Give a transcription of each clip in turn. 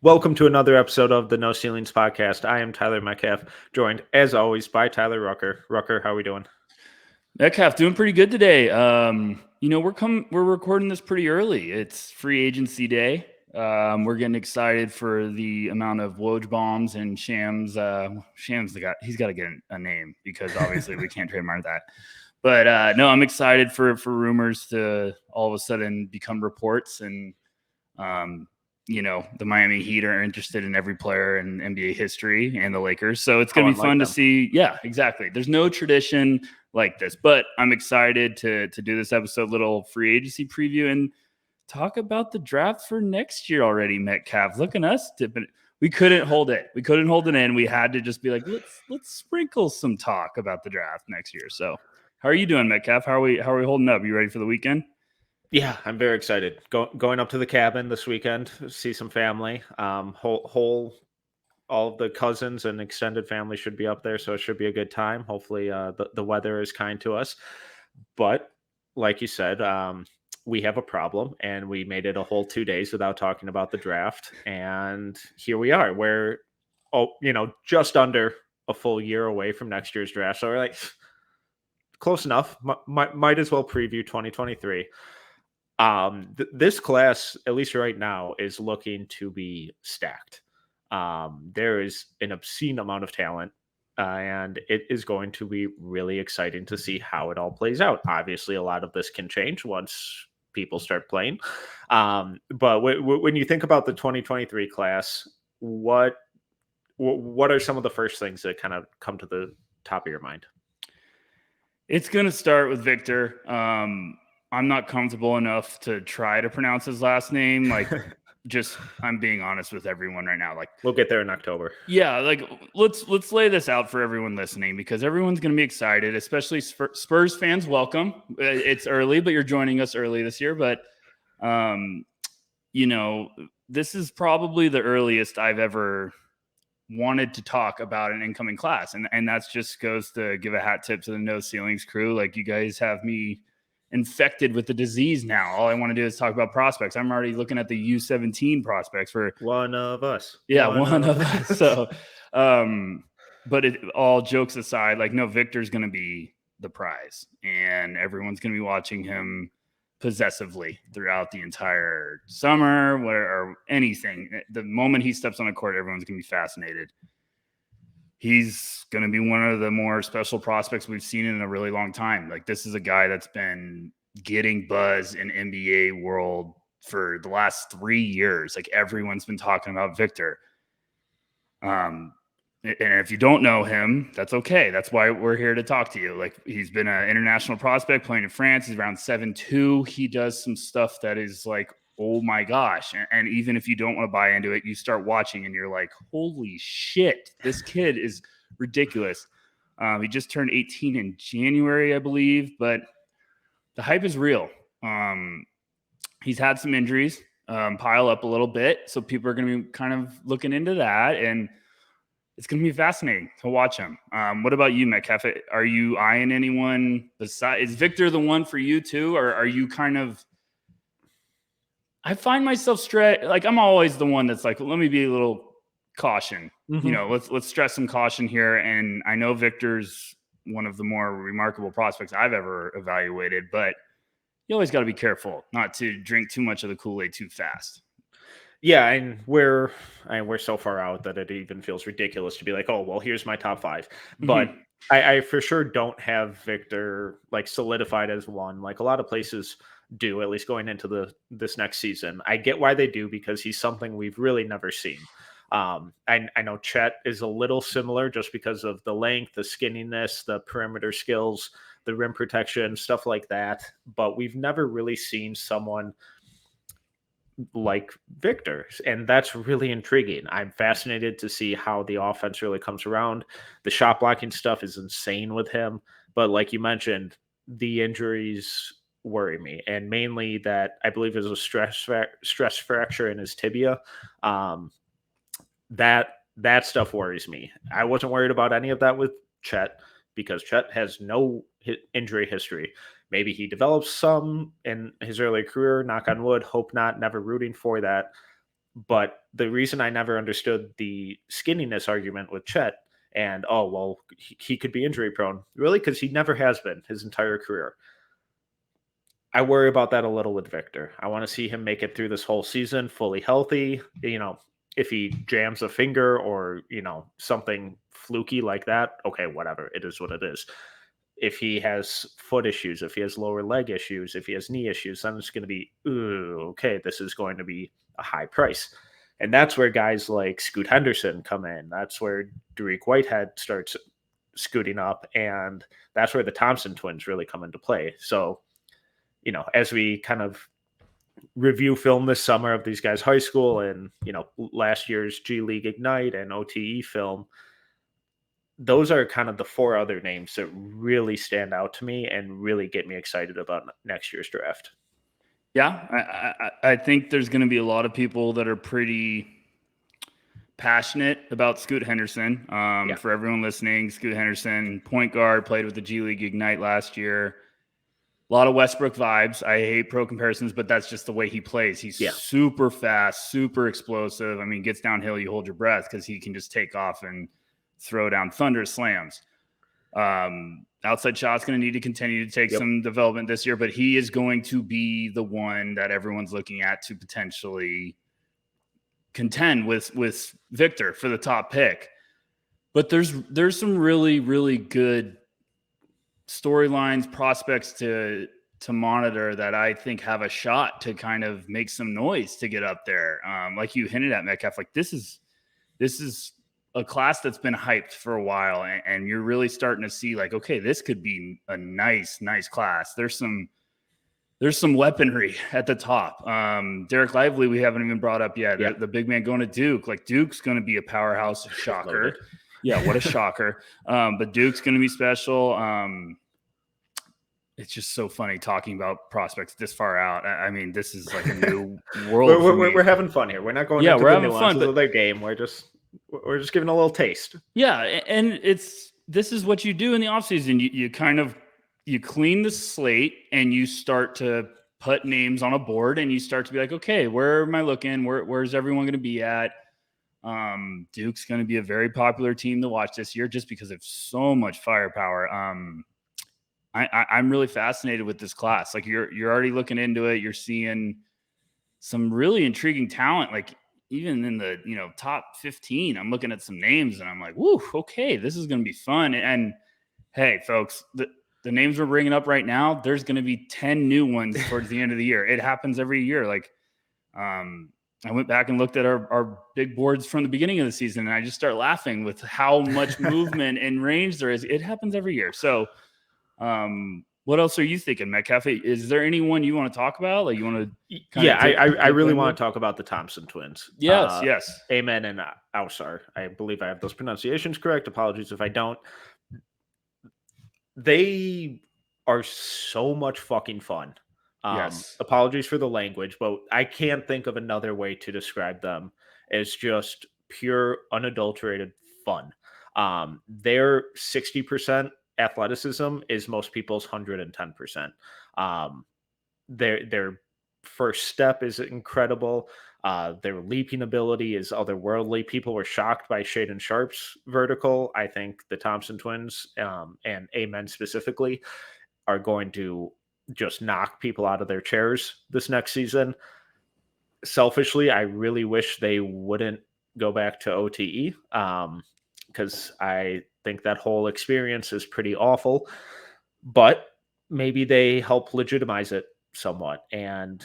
Welcome to another episode of the No Ceilings Podcast. I am Tyler Metcalf, joined as always by Tyler Rucker. Rucker, how are we doing? Metcalf, doing pretty good today. We're recording this pretty early. It's free agency day. We're getting excited for the amount of Woj bombs and Shams. Shams, he's got to get a name because obviously we can't trademark that. But no, I'm excited for rumors to all of a sudden become reports, and the Miami Heat are interested in every player in NBA history and the Lakers. So it's going to be fun to see. Yeah, exactly. There's no tradition like this, but I'm excited to do this episode, little free agency preview, and talk about the draft for next year already. Metcalf, look at us tipping. We couldn't hold it. We couldn't hold it in. We had to just be like, let's sprinkle some talk about the draft next year. So how are you doing, Metcalf? How are we holding up? You ready for the weekend? Yeah, I'm very excited. Going up to the cabin this weekend, see some family. All of the cousins and extended family should be up there, so it should be a good time. Hopefully, the weather is kind to us. But like you said, we have a problem, and we made it a whole 2 days without talking about the draft. And here we are. We're just under a full year away from next year's draft. So we're like, close enough. Might as well preview 2023. This class, at least right now, is looking to be stacked. There is an obscene amount of talent, and it is going to be really exciting to see how it all plays out. Obviously, a lot of this can change once people start playing. But when you think about the 2023 class, what are some of the first things that kind of come to the top of your mind? It's going to start with Victor. I'm not comfortable enough to try to pronounce his last name. I'm being honest with everyone right now. We'll get there in October. Yeah, let's lay this out for everyone listening, because everyone's going to be excited, especially Spurs fans. Welcome. It's early, but you're joining us early this year. But this is probably the earliest I've ever wanted to talk about an incoming class, and that's just goes to give a hat tip to the No Ceilings crew. Like, you guys have me infected with the disease now. All I want to do is talk about prospects. I'm already looking at the U17 prospects for one of us. Yeah, one of us. So, but all jokes aside, Victor's going to be the prize, and everyone's going to be watching him possessively throughout the entire summer, or anything. The moment he steps on a court, everyone's going to be fascinated. He's going to be one of the more special prospects we've seen in a really long time. This is a guy that's been getting buzz in NBA world for the last 3 years. Everyone's been talking about Victor. And if you don't know him, that's okay. That's why we're here to talk to you. He's been an international prospect playing in France. He's around 7'2". He does some stuff that is oh my gosh. And even if you don't want to buy into it, you start watching and you're like, holy shit, this kid is ridiculous. He just turned 18 in January, I believe, but the hype is real. He's had some injuries pile up a little bit, so people are going to be kind of looking into that, and it's going to be fascinating to watch him. What about you, Metcalf? Are you eyeing anyone besides? Is Victor the one for you too, or are you kind of? I find myself I'm always the one that's let me be a little caution. Mm-hmm. Let's stress some caution here. And I know Victor's one of the more remarkable prospects I've ever evaluated, but you always got to be careful not to drink too much of the Kool-Aid too fast. Yeah, and we're so far out that it even feels ridiculous to be like, oh, well, here's my top 5. But mm-hmm. I for sure don't have Victor solidified as one. A lot of places do, at least going into this next season. I get why they do, because he's something we've really never seen. I know Chet is a little similar just because of the length, the skinniness, the perimeter skills, the rim protection, stuff like that. But we've never really seen someone like Victor, and that's really intriguing. I'm fascinated to see how the offense really comes around. The shot blocking stuff is insane with him, but like you mentioned, the injuries worry me, and mainly that I believe is a stress fracture in his tibia. Um, that stuff worries me. I wasn't worried about any of that with Chet because Chet has no injury history. Maybe he develops some in his early career. Knock on wood. Hope not. Never rooting for that. But the reason I never understood the skinniness argument with Chet and oh well he could be injury prone really because he never has been his entire career. I worry about that a little with Victor. I want to see him make it through this whole season fully healthy. If he jams a finger or, something fluky like that, okay, whatever. It is what it is. If he has foot issues, if he has lower leg issues, if he has knee issues, then it's going to be, ooh, okay, this is going to be a high price. And that's where guys like Scoot Henderson come in. That's where Dariq Whitehead starts scooting up. And that's where the Thompson twins really come into play. So, as we kind of review film this summer of these guys' high school and, last year's G League Ignite and OTE film, those are kind of the four other names that really stand out to me and really get me excited about next year's draft. Yeah, I think there's going to be a lot of people that are pretty passionate about Scoot Henderson. For everyone listening, Scoot Henderson, point guard, played with the G League Ignite last year. A lot of Westbrook vibes. I hate pro comparisons, but that's just the way he plays. He's super fast, super explosive. I mean, gets downhill, you hold your breath because he can just take off and throw down thunder slams. Outside shot's going to need to continue to take some development this year, but he is going to be the one that everyone's looking at to potentially contend with Victor for the top pick. But there's some really, really good storylines, prospects to monitor that I think have a shot to kind of make some noise to get up there. Like you hinted at, Metcalf, like this is a class that's been hyped for a while, and you're really starting to see like, okay, this could be a nice class. There's some weaponry at the top. Derek Lively, we haven't even brought up yet. The big man going to Duke. Like Duke's going to be a powerhouse. Shocker. Yeah, what a shocker. But Duke's going to be special. It's just so funny talking about prospects this far out. I mean, this is like a new world. We're having fun here. We're not going into the nuances of their game. We're just giving a little taste. Yeah, and this is what you do in the offseason. You clean the slate and you start to put names on a board and you start to be like, okay, where am I looking? Where's everyone going to be at? Duke's going to be a very popular team to watch this year just because of so much firepower. I'm really fascinated with this class. Like you're already looking into it. You're seeing some really intriguing talent. Like even in the, top 15, I'm looking at some names and I'm like, woo, okay, this is going to be fun. And hey, folks, the names we're bringing up right now, there's going to be 10 new ones towards the end of the year. It happens every year. Like, I went back and looked at our big boards from the beginning of the season, and I just start laughing with how much movement and range there is. It happens every year. So, what else are you thinking, Metcalf? Is there anyone you want to talk about? Like you want to? I really want to talk about the Thompson twins. Yes. Amen and Ausar. I believe I have those pronunciations correct. Apologies if I don't. They are so much fucking fun. Apologies for the language, but I can't think of another way to describe them as just pure, unadulterated fun. Their 60% athleticism is most people's 110%. Their first step is incredible. Their leaping ability is otherworldly. People were shocked by Shaden Sharp's vertical. I think the Thompson twins and Amen specifically are going to just knock people out of their chairs this next season. Selfishly, I really wish they wouldn't go back to OTE because I think that whole experience is pretty awful. But maybe they help legitimize it somewhat. And,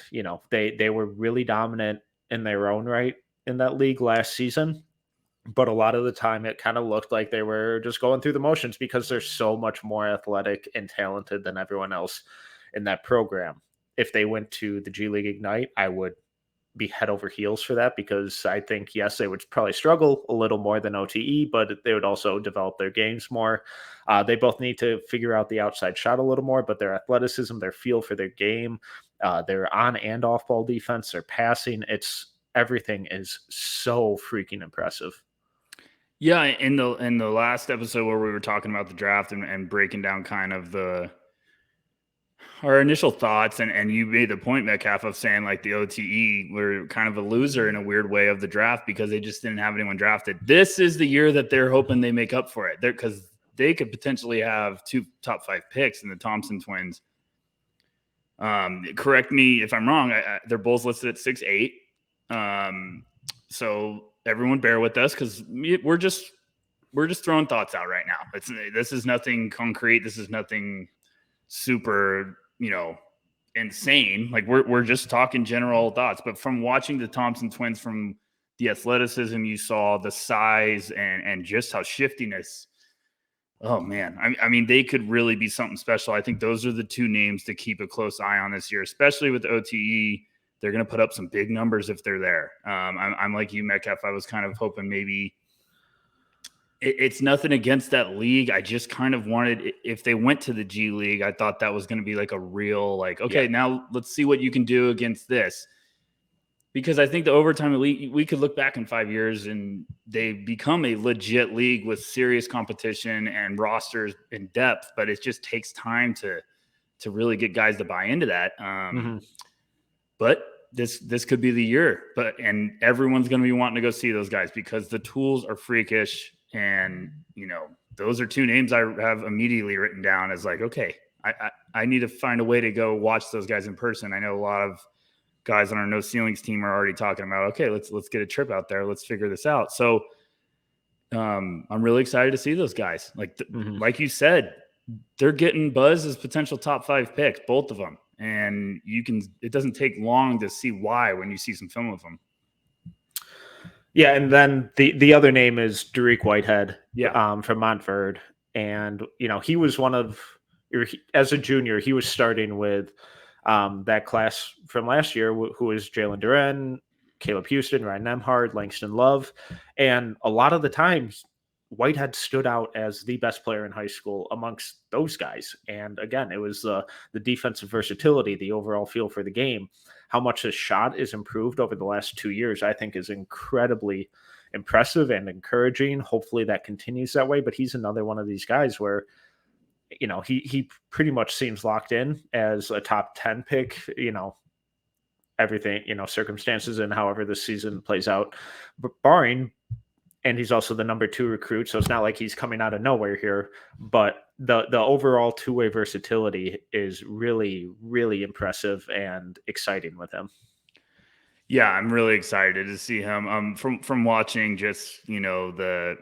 they were really dominant in their own right in that league last season. But a lot of the time it kind of looked like they were just going through the motions because they're so much more athletic and talented than everyone else in that program. If they went to the G League Ignite, I would be head over heels for that, because I think, yes, they would probably struggle a little more than OTE, but they would also develop their games more. They both need to figure out the outside shot a little more, but their athleticism, their feel for their game, their on and off ball defense, their passing, everything is so freaking impressive. Yeah, in the last episode where we were talking about the draft and breaking down kind of our initial thoughts, and you made the point, Metcalf, of saying like the OTE were kind of a loser in a weird way of the draft because they just didn't have anyone drafted. This is the year that they're hoping they make up for it, because they could potentially have 2 top 5 picks in the Thompson twins. Correct me if I'm wrong. They're both listed at 6'8". So everyone bear with us, because we're just throwing thoughts out right now. This is nothing concrete. This is nothing super, insane. Like we're just talking general thoughts. But from watching the Thompson twins, from the athleticism you saw, the size, and just how shiftiness. Oh man, I mean, they could really be something special. I think those are the 2 names to keep a close eye on this year, especially with OTE. They're going to put up some big numbers if they're there. I'm like you, Metcalf. I was kind of hoping maybe it's nothing against that league. I just kind of wanted, if they went to the G League, I thought that was going to be like a real, like, okay, now let's see what you can do against this. Because I think the overtime league, we could look back in 5 years and they become a legit league with serious competition and rosters in depth, but it just takes time to really get guys to buy into that. But this could be the year, and everyone's going to be wanting to go see those guys because the tools are freakish. And, those are 2 names I have immediately written down as like, okay, I need to find a way to go watch those guys in person. I know a lot of guys on our No Ceilings team are already talking about, okay, let's get a trip out there. Let's figure this out. So I'm really excited to see those guys. Like you said, they're getting buzz as potential top 5 picks, both of them. And it doesn't take long to see why when you see some film of them. Yeah, and then the other name is Dariq Whitehead, from Montford, and he was as a junior, he was starting with that class from last year, who was Jalen Duran, Caleb Houston, Ryan Nemhard, Langston Love, and a lot of the time, Whitehead stood out as the best player in high school amongst those guys. And again, it was the defensive versatility, the overall feel for the game. How much his shot is improved over the last 2 years, I think, is incredibly impressive and encouraging. Hopefully that continues that way. But he's another one of these guys where, he pretty much seems locked in as a top 10 pick, everything, circumstances and however the season plays out, but barring. And he's also the number 2 recruit, so it's not like he's coming out of nowhere here. But the overall 2-way versatility is really, really impressive and exciting with him. Yeah, I'm really excited to see him. From watching just the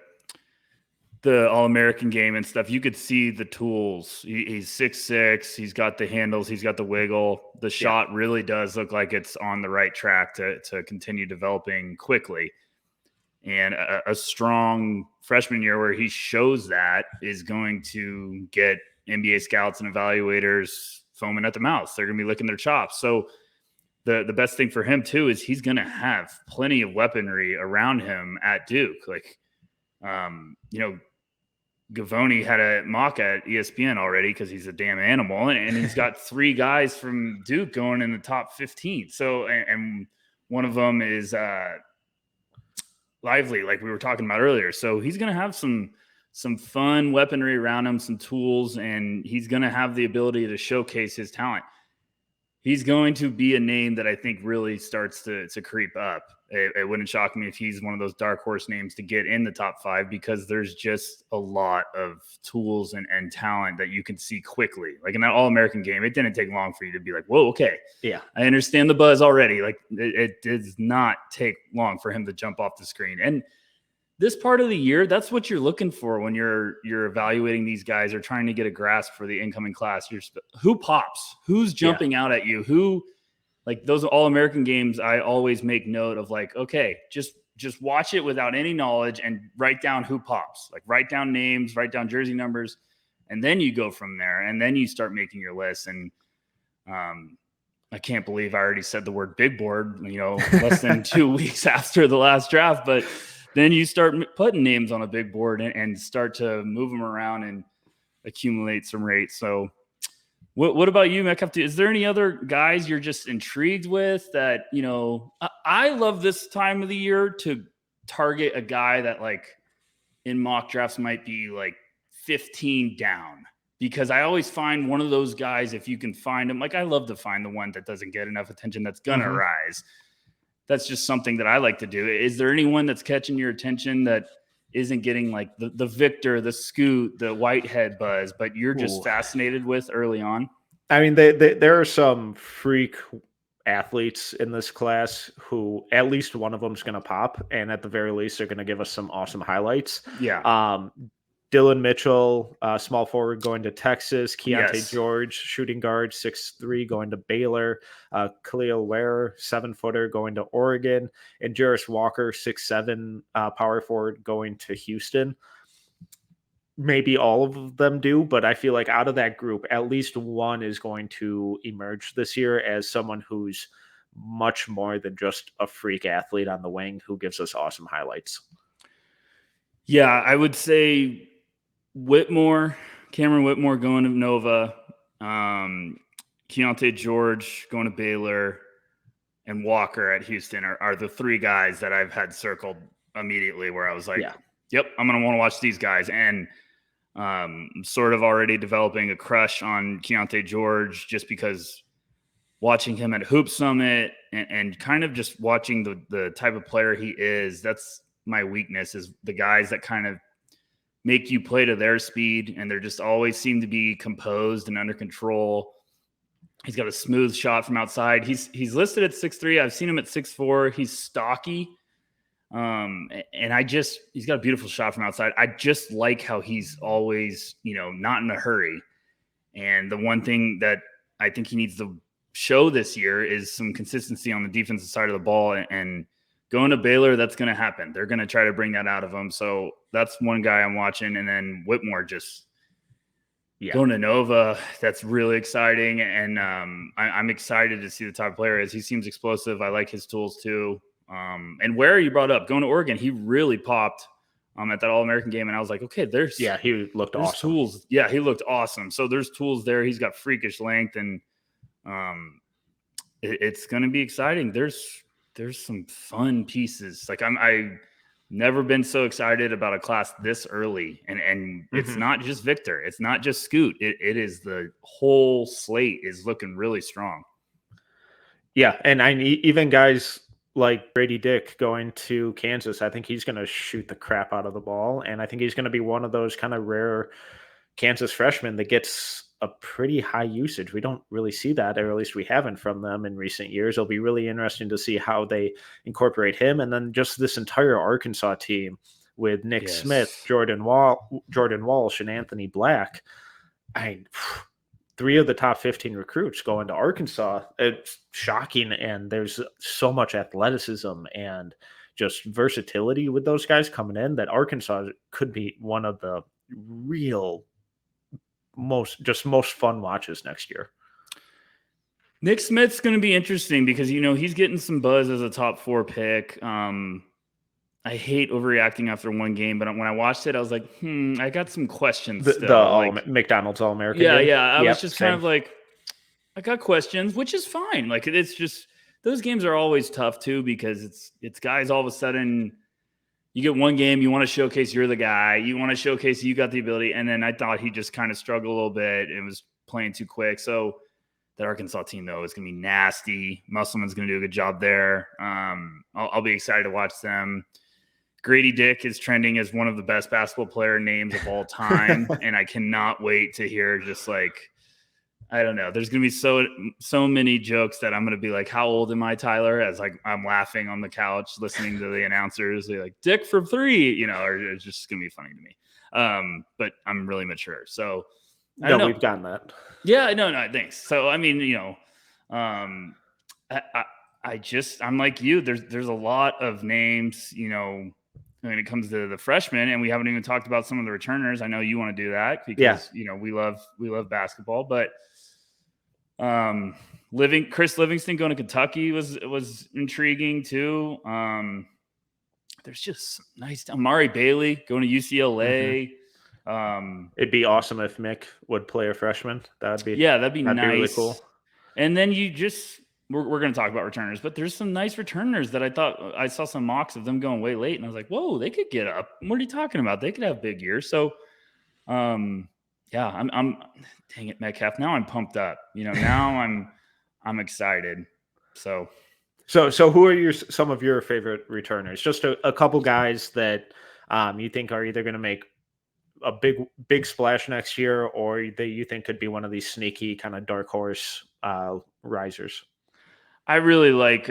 All-American game and stuff, you could see the tools. He's 6'6", he's got the handles, he's got the wiggle. The shot really does look like it's on the right track to continue developing quickly. And a strong freshman year where he shows that is going to get NBA scouts and evaluators foaming at the mouth. They're going to be licking their chops. So the best thing for him too is he's going to have plenty of weaponry around him at Duke. Like, Gavoni had a mock at ESPN already because he's a damn animal, and he's got 3 guys from Duke going in the top 15. So, and one of them is Lively, like we were talking about earlier. So he's going to have some fun weaponry around him, some tools, and he's going to have the ability to showcase his talent. He's going to be a name that I think really starts to creep up. It wouldn't shock me if he's one of those dark horse names to get in the top 5, because there's just a lot of tools and talent that you can see quickly. Like in that All-American game, it didn't take long for you to be like, whoa, okay. Yeah, I understand the buzz already. Like it does not take long for him to jump off the screen. And this part of the year, that's what you're looking for when you're evaluating these guys or trying to get a grasp for the incoming class. Who pops? Who's jumping out at you? Who, like those All-American games, I always make note of like, okay, just watch it without any knowledge and write down who pops. Like write down names, write down jersey numbers, and then you go from there. And then you start making your list. And I can't believe I already said the word big board, less than 2 weeks after the last draft. But then you start putting names on a big board and start to move them around and accumulate some rates. So what about you, Metcalf? Is there any other guys you're just intrigued with that, I love this time of the year to target a guy that like in mock drafts might be like 15 down, because I always find one of those guys, if you can find him, like I love to find the one that doesn't get enough attention that's going to rise. That's just something that I like to do. Is there anyone that's catching your attention that isn't getting like the Victor, the Scoot, the Whitehead buzz, but you're just fascinated with early on? I mean, there are some freak athletes in this class who at least one of them is going to pop, and at the very least, they're going to give us some awesome highlights. Yeah. Dylan Mitchell, small forward going to Texas. Keontae George, shooting guard, 6'3", going to Baylor. Kel'el 7-footer, going to Oregon. And Jarris Walker, 6'7", power forward, going to Houston. Maybe all of them do, but I feel like out of that group, at least one is going to emerge this year as someone who's much more than just a freak athlete on the wing who gives us awesome highlights. Yeah, I would say Cameron Whitmore going to Nova, Keontae George going to Baylor, and Walker at Houston are the three guys that I've had circled immediately where I was like, yep, I'm going to want to watch these guys. And sort of already developing a crush on Keontae George just because watching him at Hoop Summit and kind of just watching the type of player he is, that's my weakness, is the guys that kind of make you play to their speed, and they're just always seem to be composed and under control. He's got a smooth shot from outside. He's listed at 6'3". I've seen him at 6'4". He's stocky. And he's got a beautiful shot from outside. I just like how he's always, not in a hurry. And the one thing that I think he needs to show this year is some consistency on the defensive side of the ball, and going to Baylor, that's going to happen. They're going to try to bring that out of him. So that's one guy I'm watching. And then Whitmore just going to Nova. That's really exciting. And I'm excited to see the type of player is. He seems explosive. I like his tools too. And where you brought up going to Oregon, he really popped at that All-American game. And I was like, okay, he looked awesome. Tools. Yeah, he looked awesome. So there's tools there. He's got freakish length, and it's going to be exciting. There's some fun pieces. Like I've never been so excited about a class this early. And it's not just Victor. It's not just Scoot. It is the whole slate is looking really strong. Yeah. And even guys like Brady Dick going to Kansas, I think he's going to shoot the crap out of the ball. And I think he's going to be one of those kind of rare Kansas freshmen that gets a pretty high usage. We don't really see that, or at least we haven't from them in recent years. It'll be really interesting to see how they incorporate him. And then just this entire Arkansas team with Nick Smith, Jordan Walsh, and Anthony Black. Three of the top 15 recruits going to Arkansas. It's shocking. And there's so much athleticism and just versatility with those guys coming in that Arkansas could be one of the real most fun watches next year. Nick Smith's going to be interesting because, he's getting some buzz as a top 4 pick. I hate overreacting after one game, but when I watched it, I was like, I got some questions. The McDonald's All-American game? Yeah. I was just kind of like, I got questions, which is fine. Like, it's just, those games are always tough too, because it's guys all of a sudden, you get one game, you want to showcase you're the guy, you want to showcase you got the ability, and then I thought he just kind of struggled a little bit and was playing too quick. So that Arkansas team, though, is going to be nasty. Musselman's going to do a good job there. I'll be excited to watch them. Grady Dick is trending as one of the best basketball player names of all time, and I cannot wait to hear just like, I don't know. There's going to be so many jokes that I'm going to be like, how old am I, Tyler? As like I'm laughing on the couch, listening to the announcers. They're like, Dick for 3, or it's just going to be funny to me. But I'm really mature. So we've gotten that. Yeah, no, thanks. So, I mean, I'm like you, there's a lot of names, when it comes to the freshmen, and we haven't even talked about some of the returners. I know you want to do that because, we love basketball, but Chris Livingston going to Kentucky was intriguing too. There's just nice. Amari Bailey going to UCLA. It'd be awesome if Mick would play a freshman. That'd be That'd be nice. really cool. And then we're going to talk about returners, but there's some nice returners that I thought I saw some mocks of them going way late, and I was like, whoa, they could get up. What are you talking about? They could have big years. So, I'm dang it, Metcalf. Now I'm pumped up. Now I'm excited. So who are some of your favorite returners? Just a couple guys that you think are either going to make a big splash next year, or that you think could be one of these sneaky kind of dark horse risers. I really like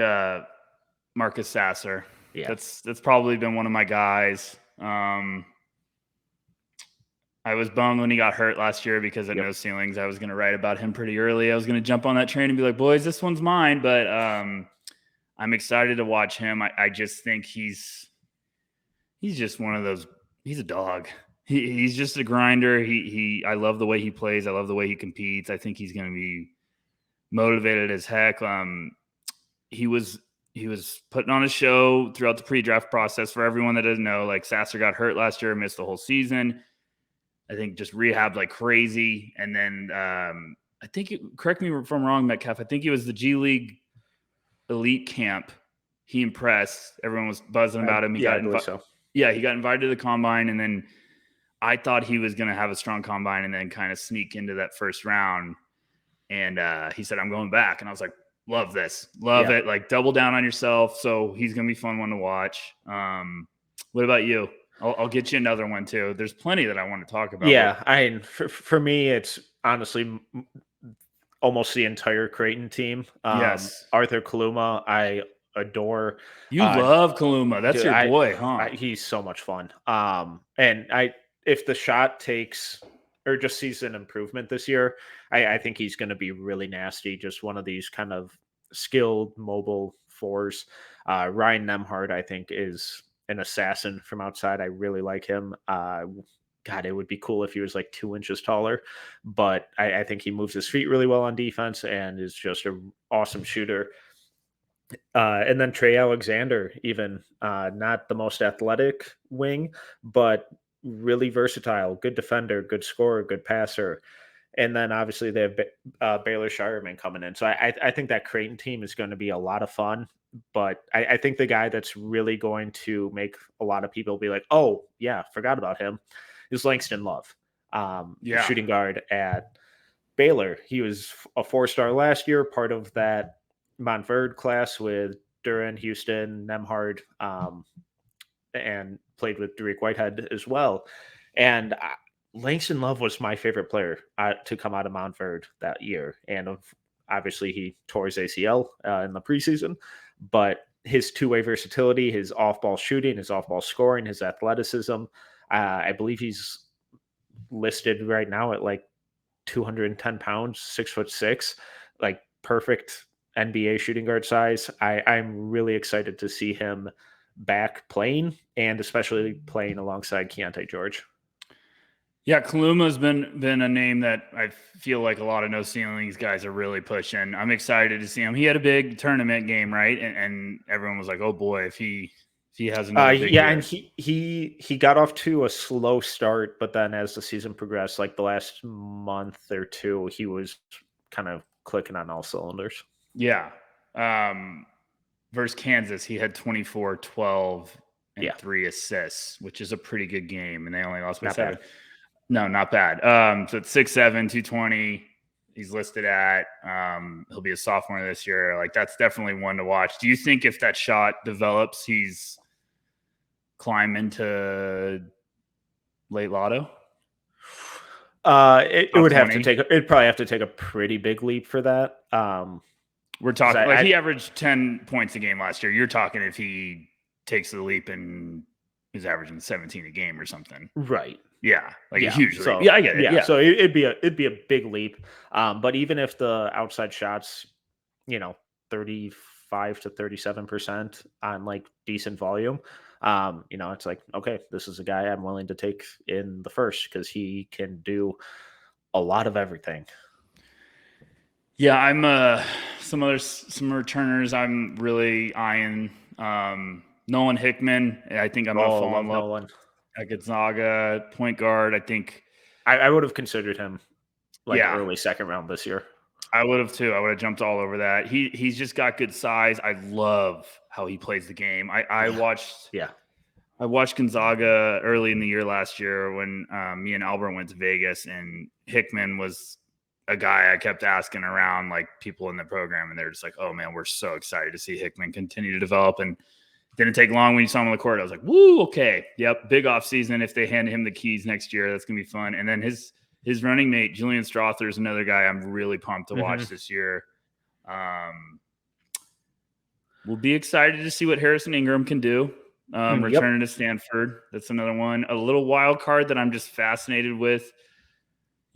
Marcus Sasser. Yeah, that's probably been one of my guys. I was bummed when he got hurt last year because at No Ceilings, I was going to write about him pretty early. I was going to jump on that train and be like, boys, this one's mine. But I'm excited to watch him. I just think he's just one of those. He's a dog. He's just a grinder. I love the way he plays. I love the way he competes. I think he's going to be motivated as heck. He was putting on a show throughout the pre-draft process. For everyone that doesn't know, like, Sasser got hurt last year, missed the whole season. I think just rehabbed like crazy. And then I think, correct me if I'm wrong, Metcalf, I think it was the G League Elite Camp. He impressed. Everyone was buzzing about him. I believe so. Yeah, he got invited to the combine, and then I thought he was going to have a strong combine and then kind of sneak into that first round. And he said, I'm going back. And I was like, love this. Love it. Like, double down on yourself. So he's going to be a fun one to watch. What about you? I'll get you another one too. There's plenty that I want to talk about. Yeah, for me, it's honestly almost the entire Creighton team. Yes, Arthur Kaluma, I adore. You love Kaluma. That's your boy, huh? He's so much fun. And if the shot takes or just sees an improvement this year, I think he's going to be really nasty. Just one of these kind of skilled mobile fours. Ryan Nemhard, I think, is an assassin from outside. I really like him. God, it would be cool if he was like 2 inches taller, but I think he moves his feet really well on defense and is just an awesome shooter. And then Trey Alexander, even not the most athletic wing, but really versatile, good defender, good scorer, good passer. And then obviously they have Baylor Shireman coming in. So I think that Creighton team is going to be a lot of fun. But I think the guy that's really going to make a lot of people be like, oh, yeah, forgot about him, is Langston Love, shooting guard at Baylor. He was a 4-star last year, part of that Montverde class with Durant, Houston, Nemhard, and played with Derek Whitehead as well. And Langston Love was my favorite player to come out of Montverde that year. And obviously he tore his ACL in the preseason, but his two-way versatility, his off-ball shooting, his off-ball scoring, his athleticism, I believe he's listed right now at like 210 pounds, 6'6", like perfect NBA shooting guard size. I'm really excited to see him back playing, and especially playing alongside Keontae George. Yeah, Kaluma's been a name that I feel like a lot of No Ceilings guys are really pushing. I'm excited to see him. He had a big tournament game, right? And everyone was like, "Oh boy, if he has another big year." And he got off to a slow start, but then as the season progressed, like the last month or two, he was kind of clicking on all cylinders. Yeah. Versus Kansas, he had 24, 12, and 3 assists, which is a pretty good game, and they only lost by 7. No, not bad. So it's 6'7", 220. He's listed at. He'll be a sophomore this year. Like, that's definitely one to watch. Do you think if that shot develops, he's climbing to late lotto? It would have to take. It'd probably have to take a pretty big leap for that. We're talking he averaged 10 points a game last year. You're talking if he takes the leap and is averaging 17 a game or something, right? Yeah, like a huge leap. So, I get it. Yeah, so it'd be a big leap. But even if the outside shots, 35 to 37% on like decent volume, it's like, okay, this is a guy I'm willing to take in the first because he can do a lot of everything. Yeah, I'm some returners I'm really eyeing. Nolan Hickman, I think I'm gonna fall love in love Nolan. at Gonzaga, point guard. I think I would have considered him like yeah, early second round this year. I would have too. I would have jumped all over that. He's just got good size. I love how he plays the game. Yeah. I watched Gonzaga early in the year last year when me and Albert went to Vegas, and Hickman was a guy I kept asking around, like people in the program, and they're just like, "Oh man, we're so excited to see Hickman continue to develop." And it didn't take long when you saw him on the court. I was like, "Woo, okay, yep, big off season. If they hand him the keys next year, that's gonna be fun." And then his running mate Julian Strother is another guy I'm really pumped to watch this year. We'll be excited to see what Harrison Ingram can do. Returning to Stanford. That's another one. A little wild card that I'm just fascinated with.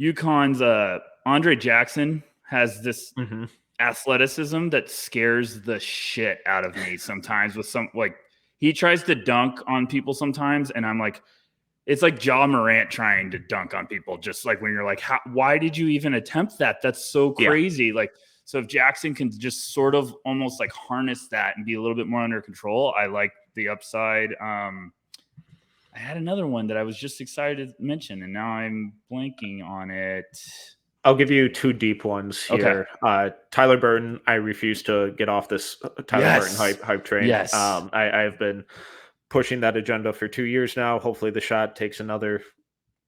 UConn's Andre Jackson has this athleticism that scares the shit out of me sometimes with some like he tries to dunk on people sometimes and I'm like it's like Ja Morant trying to dunk on people just like when you're like why did you even attempt that? That's so crazy. Like so if Jackson can just sort of almost like harness that and be a little bit more under control, I like the upside. I had another one that I was just excited to mention, and now I'm blanking on it. I'll give you two deep ones here. Okay. Tyler Burton, I refuse to get off this Tyler Burton hype train. Yes. I've been pushing that agenda for 2 years now. Hopefully the shot takes another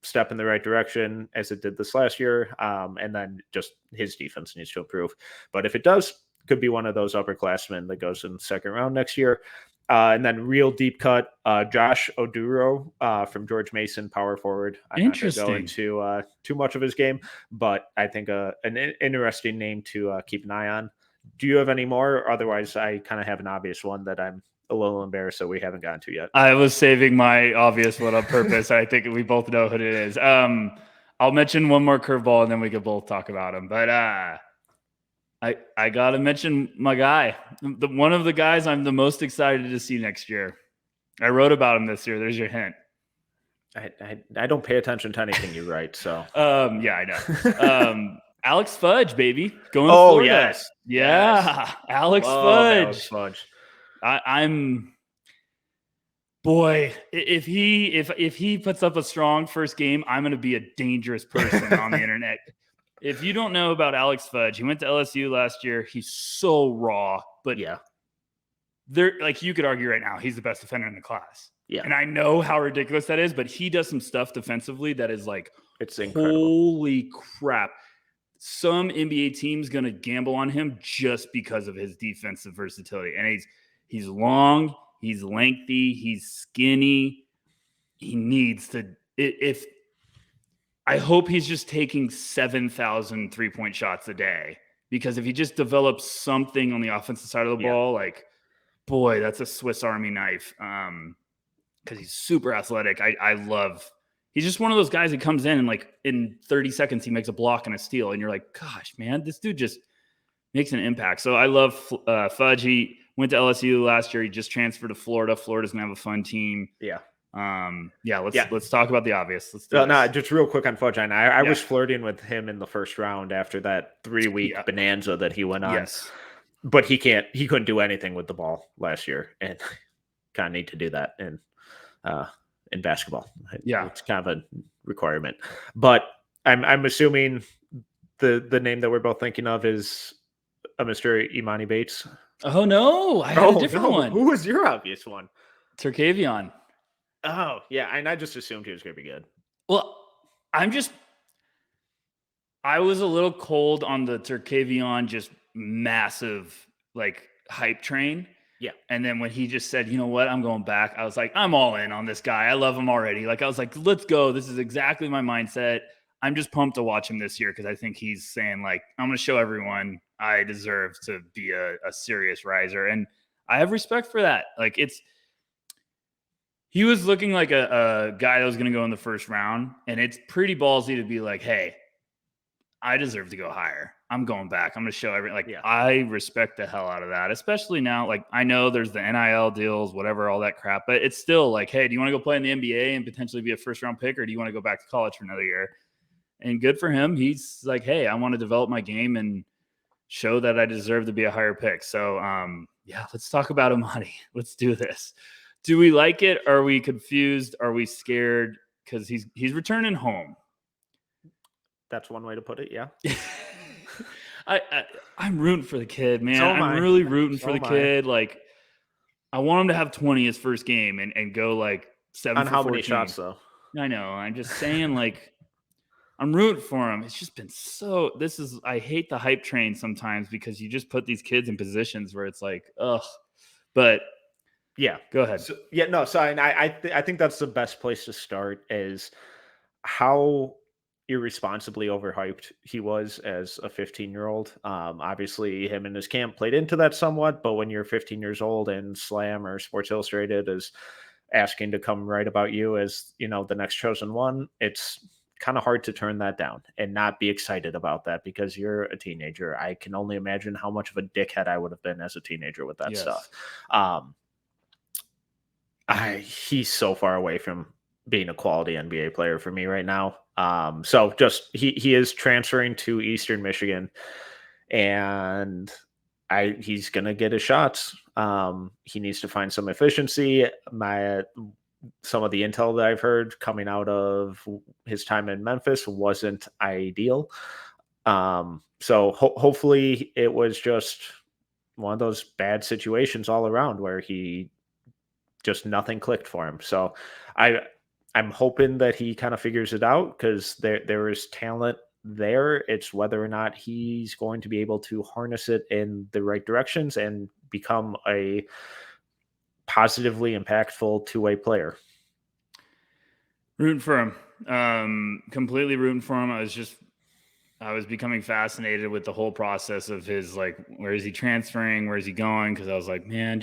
step in the right direction as it did this last year. And then just his defense needs to improve. But if it does, could be one of those upperclassmen that goes in the second round next year. And then real deep cut, Josh Oduro from George Mason, power forward. I'm not going to go into too much of his game, but I think an interesting name to keep an eye on. Do you have any more? Otherwise, I kind of have an obvious one that I'm a little embarrassed that we haven't gotten to yet. I was saving my obvious one on purpose. I think we both know who it is. I'll mention one more curveball and then we can both talk about him. But I got to mention my guy, one of the guys I'm the most excited to see next year. I wrote about him this year. There's your hint. I don't pay attention to anything you write. So yeah, I know. Alex Fudge, baby. Going to Florida. Yes. Yeah. Yes. Alex Fudge. I'm boy, if he puts up a strong first game, I'm going to be a dangerous person on the internet. If you don't know about Alex Fudge, he went to LSU last year. He's so raw, but there, like you could argue right now, he's the best defender in the class. Yeah. And I know how ridiculous that is, but he does some stuff defensively that is like, it's incredible. Holy crap. Some NBA team's going to gamble on him just because of his defensive versatility. And he's long, he's lengthy, he's skinny. He needs to, I hope he's just taking 7,000 3-point shots a day, because if he just develops something on the offensive side of the ball, like, boy, that's a Swiss Army knife. Because he's super athletic. I love. He's just one of those guys that comes in and like in 30 seconds he makes a block and a steal, and you're like, gosh, man, this dude just makes an impact. So I love Fudge. He went to LSU last year. He just transferred to Florida. Florida's gonna have a fun team. Yeah. Let's talk about the obvious. Let's do no, just real quick on Fudge. I was flirting with him in the first round after that 3-week bonanza that he went on. Yes. But he couldn't do anything with the ball last year, and kind of need to do that in basketball. Yeah. It's kind of a requirement. But I'm assuming the name that we're both thinking of is Mr. Emoni Bates. Oh no, I had a different one. Who was your obvious one? Terkavion. Oh, yeah, and I just assumed he was going to be good. Well, I was a little cold on the Terkavion just massive like hype train. Yeah. And then when he just said, you know what, I'm going back, I was like, I'm all in on this guy. I love him already. Like, I was like, let's go. This is exactly my mindset. I'm just pumped to watch him this year because I think he's saying, like, I'm going to show everyone I deserve to be a serious riser. And I have respect for that. Like, he was looking like a guy that was going to go in the first round. And it's pretty ballsy to be like, hey, I deserve to go higher. I'm going back. I'm going to show everyone. Like, I respect the hell out of that, especially now. Like, I know there's the NIL deals, whatever, all that crap, but it's still like, hey, do you want to go play in the NBA and potentially be a first round pick, or do you want to go back to college for another year? And good for him. He's like, hey, I want to develop my game and show that I deserve to be a higher pick. So, yeah, let's talk about Emoni. Let's do this. Do we like it? Are we confused? Are we scared? Because he's returning home. That's one way to put it. Yeah. I'm rooting for the kid, man. So am I'm I. really rooting So for the am I. kid. Like, I want him to have 20 his first game and go like 7 On for how 14. many shots though? I know. I'm just saying, like, I'm rooting for him. It's just been I hate the hype train sometimes because you just put these kids in positions where it's like, ugh. But yeah, go ahead. So, I think that's the best place to start is how irresponsibly overhyped he was as a 15-year-old. Obviously, him and his camp played into that somewhat, but when you're 15 years old and Slam or Sports Illustrated is asking to come write about you as, the next chosen one, it's kind of hard to turn that down and not be excited about that because you're a teenager. I can only imagine how much of a dickhead I would have been as a teenager with that stuff. He's so far away from being a quality NBA player for me right now. So just he is transferring to Eastern Michigan, and he's gonna get his shots. He needs to find some efficiency. Some of the intel that I've heard coming out of his time in Memphis wasn't ideal. So hopefully it was just one of those bad situations all around where he just nothing clicked for him. So I'm hoping that he kind of figures it out because there is talent there. It's whether or not he's going to be able to harness it in the right directions and become a positively impactful two-way player. Rooting for him. Completely rooting for him. I was becoming fascinated with the whole process of his, like, where is he transferring? Where is he going? Because I was like, man,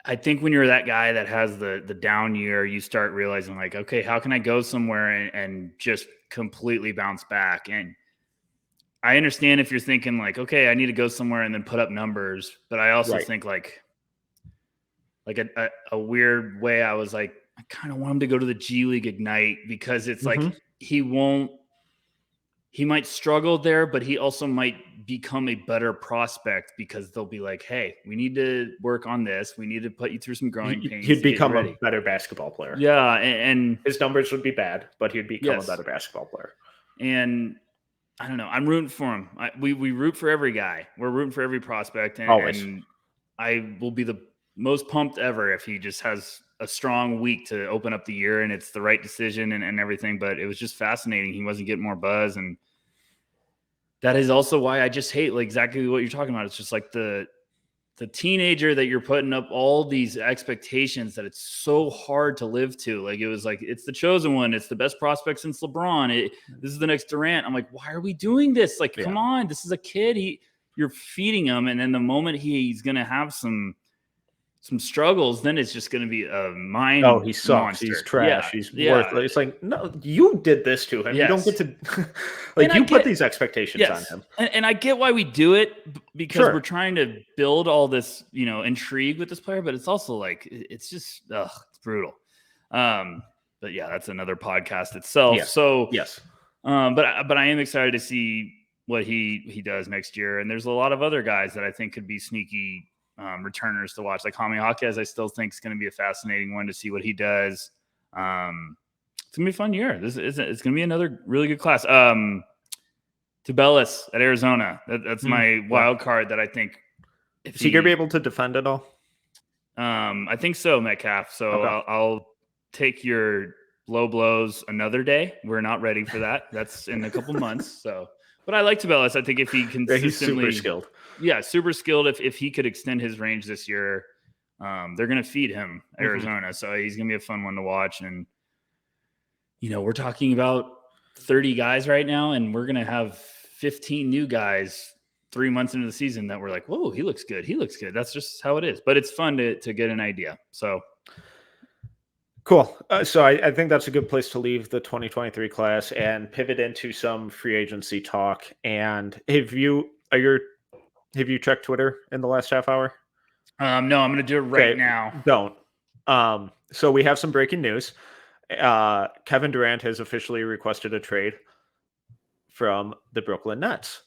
I think when you're that guy that has the down year, you start realizing like, okay, how can I go somewhere and just completely bounce back? And I understand if you're thinking like, okay, I need to go somewhere and then put up numbers. But I also think like a weird way, I was like, I kind of want him to go to the G League Ignite because it's like he might struggle there, but he also might become a better prospect because they'll be like, hey, we need to work on this. We need to put you through some growing pains. He'd become a better basketball player. Yeah. And his numbers would be bad, but he'd become a better basketball player. And I don't know. I'm rooting for him. We root for every guy. We're rooting for every prospect. Always. And I will be the most pumped ever if he just has a strong week to open up the year and it's the right decision and everything. But it was just fascinating. He wasn't getting more buzz. And that is also why I just hate like exactly what you're talking about. It's just like the teenager that you're putting up all these expectations that it's so hard to live to. Like it was like, it's the chosen one. It's the best prospect since LeBron. This is the next Durant. I'm like, why are we doing this? Like, come on, this is a kid. You're feeding him. And then the moment he's going to have some struggles, then it's just going to be a mind. Oh, he sucks. Monster. He's trash. He's worthless. It's like, no, you did this to him. You don't get to like you put these expectations on him. And I get why we do it because we're trying to build all this, intrigue with this player, but it's also like it's just it's brutal. But yeah, that's another podcast itself. Yes. So yes. But I am excited to see what he does next year. And there's a lot of other guys that I think could be sneaky returners to watch, like Jaime Jaquez. I still think is going to be a fascinating one to see what he does. It's gonna be a fun year. It's gonna be another really good class. Tubelis at Arizona. That's my wild card that I think. Is he gonna be able to defend it all? I think so, Metcalf. So okay. I'll take your low blows another day. We're not ready for that. That's in a couple months. So, but I like Tubelis. I think if he consistently, he's super skilled. Yeah, super skilled. If he could extend his range this year, they're going to feed him Arizona. So he's going to be a fun one to watch. And, we're talking about 30 guys right now, and we're going to have 15 new guys 3 months into the season that we're like, whoa, he looks good. He looks good. That's just how it is. But it's fun to get an idea. So cool. So I think that's a good place to leave the 2023 class and pivot into some free agency talk. And have you checked Twitter in the last half hour? No, I'm going to do it right now. Don't. So we have some breaking news. Kevin Durant has officially requested a trade from the Brooklyn Nets.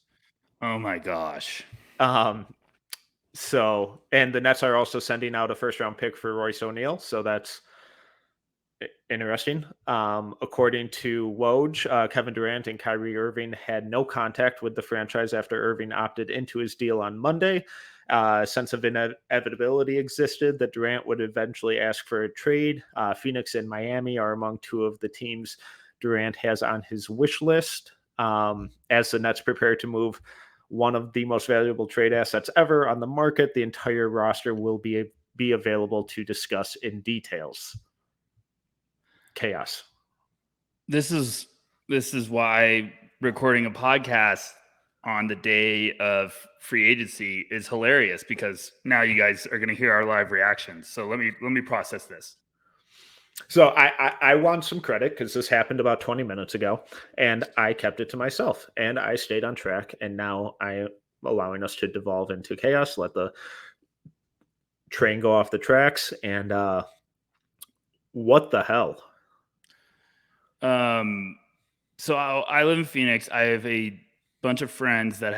Oh my gosh. So, and the Nets are also sending out a first round pick for Royce O'Neal. So that's interesting. According to Woj, Kevin Durant and Kyrie Irving had no contact with the franchise after Irving opted into his deal on Monday. A sense of inevitability existed that Durant would eventually ask for a trade. Phoenix and Miami are among two of the teams Durant has on his wish list. As the Nets prepare to move one of the most valuable trade assets ever on the market, the entire roster will be available to discuss in details. Chaos. This is why recording a podcast on the day of free agency is hilarious, because now you guys are going to hear our live reactions. So let me process this. So I want some credit because this happened about 20 minutes ago, and I kept it to myself, and I stayed on track, and now I am allowing us to devolve into chaos, let the train go off the tracks, and what the hell? So I live in Phoenix. I have a bunch of friends that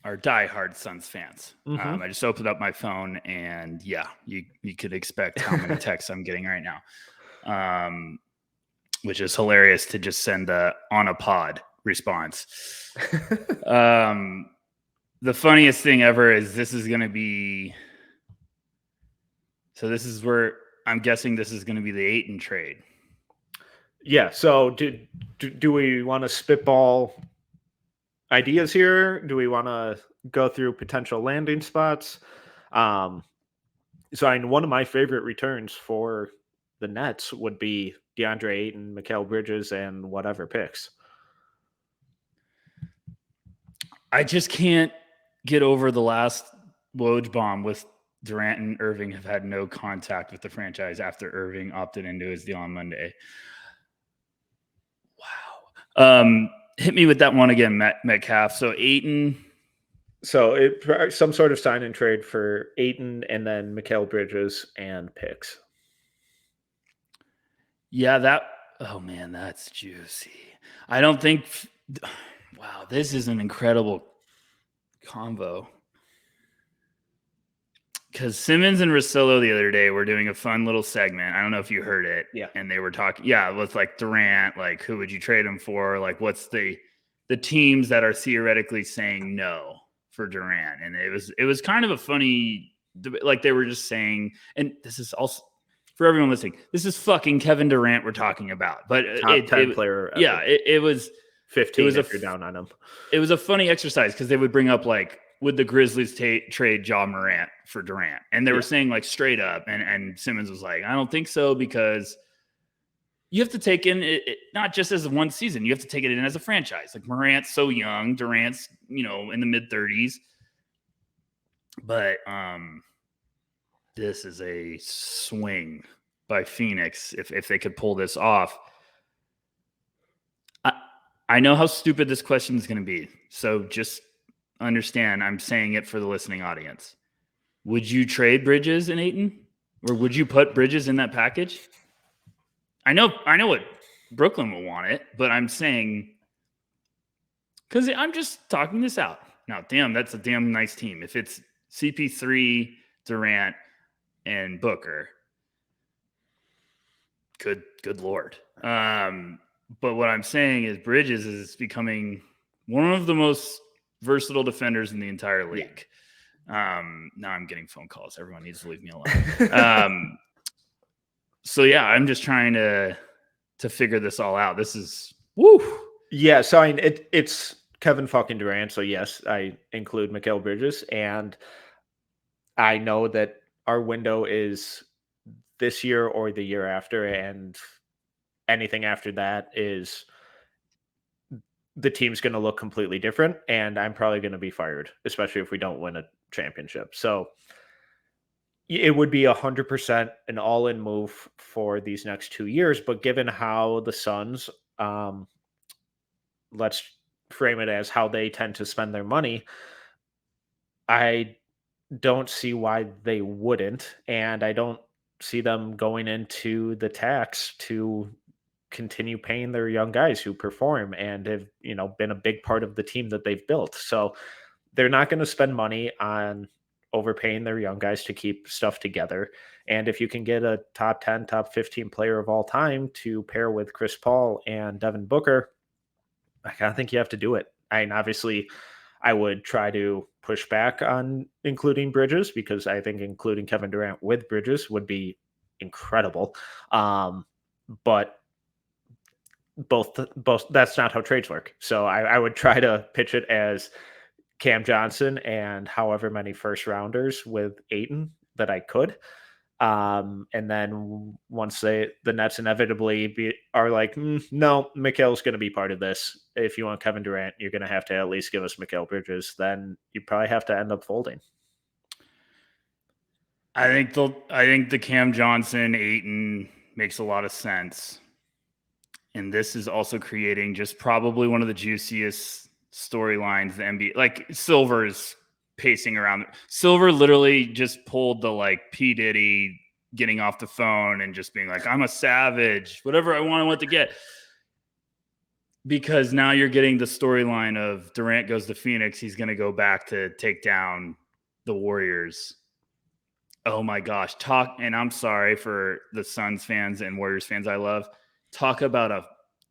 are diehard Suns fans. Mm-hmm. I just opened up my phone, and yeah, you could expect how many texts I'm getting right now, which is hilarious to just send on a pod response. The funniest thing ever is this is going to be. So this is where I'm guessing this is going to be the Ayton trade. Yeah. So do we want to spitball ideas here? Do we want to go through potential landing spots? So one of my favorite returns for the Nets would be DeAndre Ayton, Mikal Bridges, and whatever picks. I just can't get over the last Woj bomb with Durant and Irving have had no contact with the franchise after Irving opted into his deal on Monday. Wow. Hit me with that one again, Metcalf. So Ayton. So some sort of sign and trade for Ayton and then Mikal Bridges and picks. Yeah, oh man, that's juicy. I don't think, wow, this is an incredible combo. Because Simmons and Russillo the other day were doing a fun little segment. I don't know if you heard it. Yeah. And they were talking, with like Durant, like who would you trade him for? Like what's the teams that are theoretically saying no for Durant? And it was kind of a funny, like they were just saying, and this is also for everyone listening, this is fucking Kevin Durant we're talking about. But top 10 player ever. Yeah, it was 15 it was if you're down on him. It was a funny exercise because they would bring up like, would the Grizzlies trade Ja Morant for Durant? And they were saying like straight up, and Simmons was like, I don't think so, because you have to take in it not just as one season, you have to take it in as a franchise. Like Morant's so young, Durant's, in the mid-30s. But this is a swing by Phoenix if they could pull this off. I know how stupid this question is going to be, so just understand I'm saying it for the listening audience. Would you trade Bridges and Ayton, or would you put Bridges in that package? I know what Brooklyn will want it, but I'm saying, because I'm just talking this out now. Damn, that's a damn nice team. If it's CP3, Durant, and Booker, good Lord. But what I'm saying is Bridges is becoming one of the most versatile defenders in the entire league. Now I'm getting phone calls. Everyone needs to leave me alone. So yeah, I'm just trying to figure this all out. This is woo. Yeah, so it's Kevin fucking Durant. So yes, I include Mikal Bridges, and I know that our window is this year or the year after, and anything after that is the team's going to look completely different, and I'm probably going to be fired, especially if we don't win a championship. So it would be 100% an all-in move for these next 2 years. But given how the Suns, let's frame it as how they tend to spend their money, I don't see why they wouldn't, and I don't see them going into the tax to continue paying their young guys who perform and have, been a big part of the team that they've built. So they're not going to spend money on overpaying their young guys to keep stuff together. And if you can get a top 10, top 15 player of all time to pair with Chris Paul and Devin Booker, I kind of think you have to do it. Obviously, I would try to push back on including Bridges, because I think including Kevin Durant with Bridges would be incredible. But both that's not how trades work. So I would try to pitch it as Cam Johnson and however many first rounders with Ayton that I could. And then once the Nets inevitably are like, no, Mikal's going to be part of this. If you want Kevin Durant, you're going to have to at least give us Mikal Bridges. Then you probably have to end up folding. I think the Cam Johnson Ayton makes a lot of sense. And this is also creating just probably one of the juiciest storylines the NBA. Like, Silver's pacing around. Silver literally just pulled the P. Diddy getting off the phone and just being like, I'm a savage, whatever I want to get. Because now you're getting the storyline of Durant goes to Phoenix. He's going to go back to take down the Warriors. Oh my gosh. And I'm sorry for the Suns fans and Warriors fans I love. Talk about a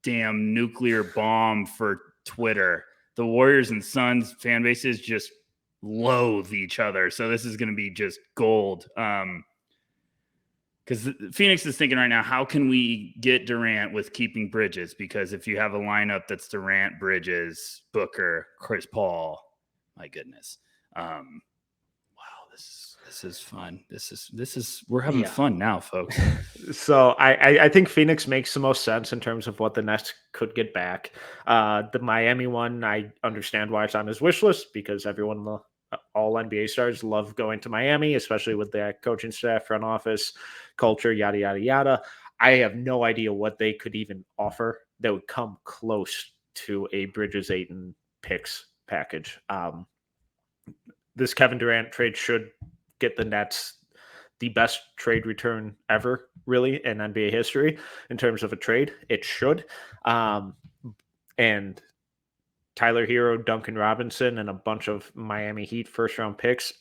damn nuclear bomb for Twitter. The Warriors and Suns fan bases just loathe each other. So this is going to be just gold. Because Phoenix is thinking right now, how can we get Durant with keeping Bridges? Because if you have a lineup that's Durant, Bridges, Booker, Chris Paul, my goodness. Wow, this is fun. We're having fun now, folks. So I think Phoenix makes the most sense in terms of what the Nets could get back. The Miami one, I understand why it's on his wish list, because everyone, all NBA stars, love going to Miami, especially with their coaching staff, front office, culture, yada, yada, yada. I have no idea what they could even offer that would come close to a Bridges Ayton picks package. This Kevin Durant trade should get the Nets the best trade return ever, really, in NBA history in terms of a trade. It should. And Tyler Hero, Duncan Robinson, and a bunch of Miami Heat first-round picks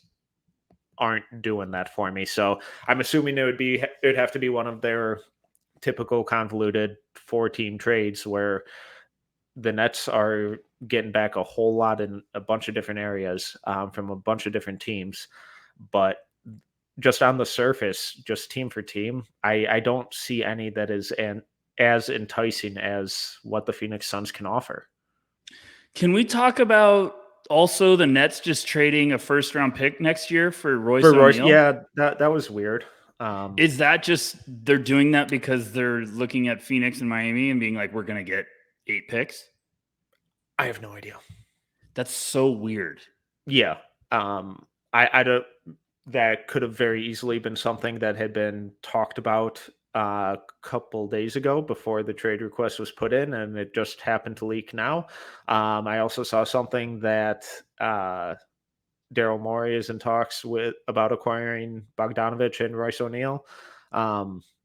aren't doing that for me. So I'm assuming it would have to be one of their typical convoluted 4-team trades where the Nets are getting back a whole lot in a bunch of different areas from a bunch of different teams. But just on the surface, just team for team, I don't see any that is as enticing as what the Phoenix Suns can offer. Can we talk about also the Nets just trading a first-round pick next year for Royce O'Neal? Yeah, that was weird. Is that just they're doing that because they're looking at Phoenix and Miami and being like, we're going to get 8 picks? I have no idea. That's so weird. Yeah. I don't. That could have very easily been something that had been talked about a couple days ago before the trade request was put in, and it just happened to leak now. I also saw something that Daryl Morey is in talks about acquiring Bogdanovich and Royce O'Neal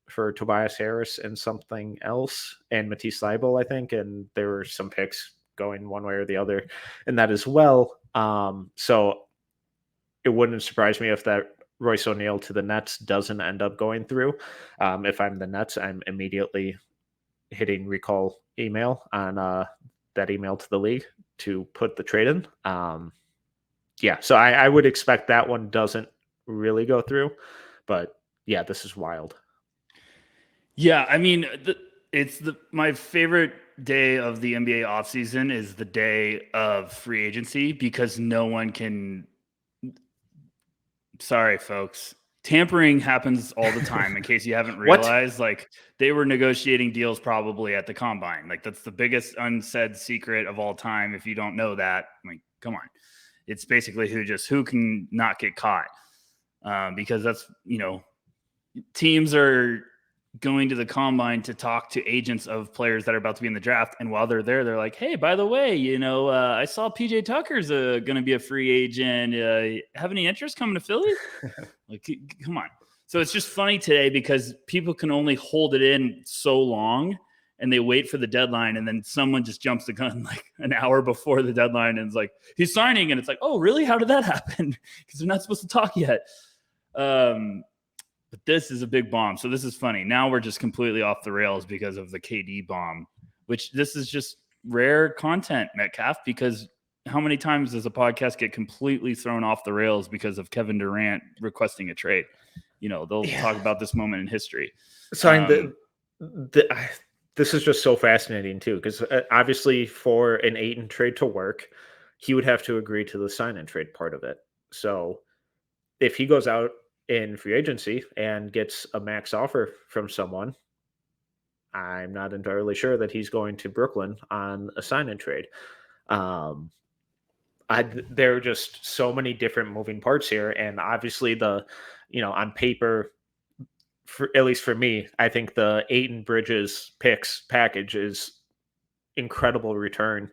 for Tobias Harris and something else, and Matisse Thybulle, I think, and there were some picks going one way or the other in that as well. So it wouldn't surprise me if that Royce O'Neal to the Nets doesn't end up going through. If I'm the Nets, I'm immediately hitting recall email on that email to the league to put the trade in. So I would expect that one doesn't really go through. But yeah, this is wild. Yeah, I mean, my favorite day of the NBA offseason is the day of free agency, because no one can. Sorry, folks. Tampering happens all the time. In case you haven't realized, they were negotiating deals probably at the combine. That's the biggest unsaid secret of all time. If you don't know that, I mean, come on. It's basically who can not get caught. Because that's, teams are going to the combine to talk to agents of players that are about to be in the draft. And while they're there, they're like, hey, by the way, I saw PJ Tucker's going to be a free agent. Have any interest coming to Philly? Come on. So it's just funny today because people can only hold it in so long. and they wait for the deadline, and then someone just jumps the gun like an hour before the deadline and is like, he's signing, and it's like, oh, really? How did that happen? Because they're not supposed to talk yet. But this is a big bomb. So this is funny. Now we're just completely off the rails because of the KD bomb, which this is just rare content, Metcalf, because how many times does a podcast get completely thrown off the rails because of Kevin Durant requesting a trade? They'll talk about this moment in history. So this is just so fascinating too, because obviously for an Ayton trade to work, he would have to agree to the sign and trade part of it. So if he goes out in free agency and gets a max offer from someone, I'm not entirely sure that he's going to Brooklyn on a sign and trade. There are just so many different moving parts here, and obviously on paper, at least for me, I think the Ayton Bridges picks package is incredible return,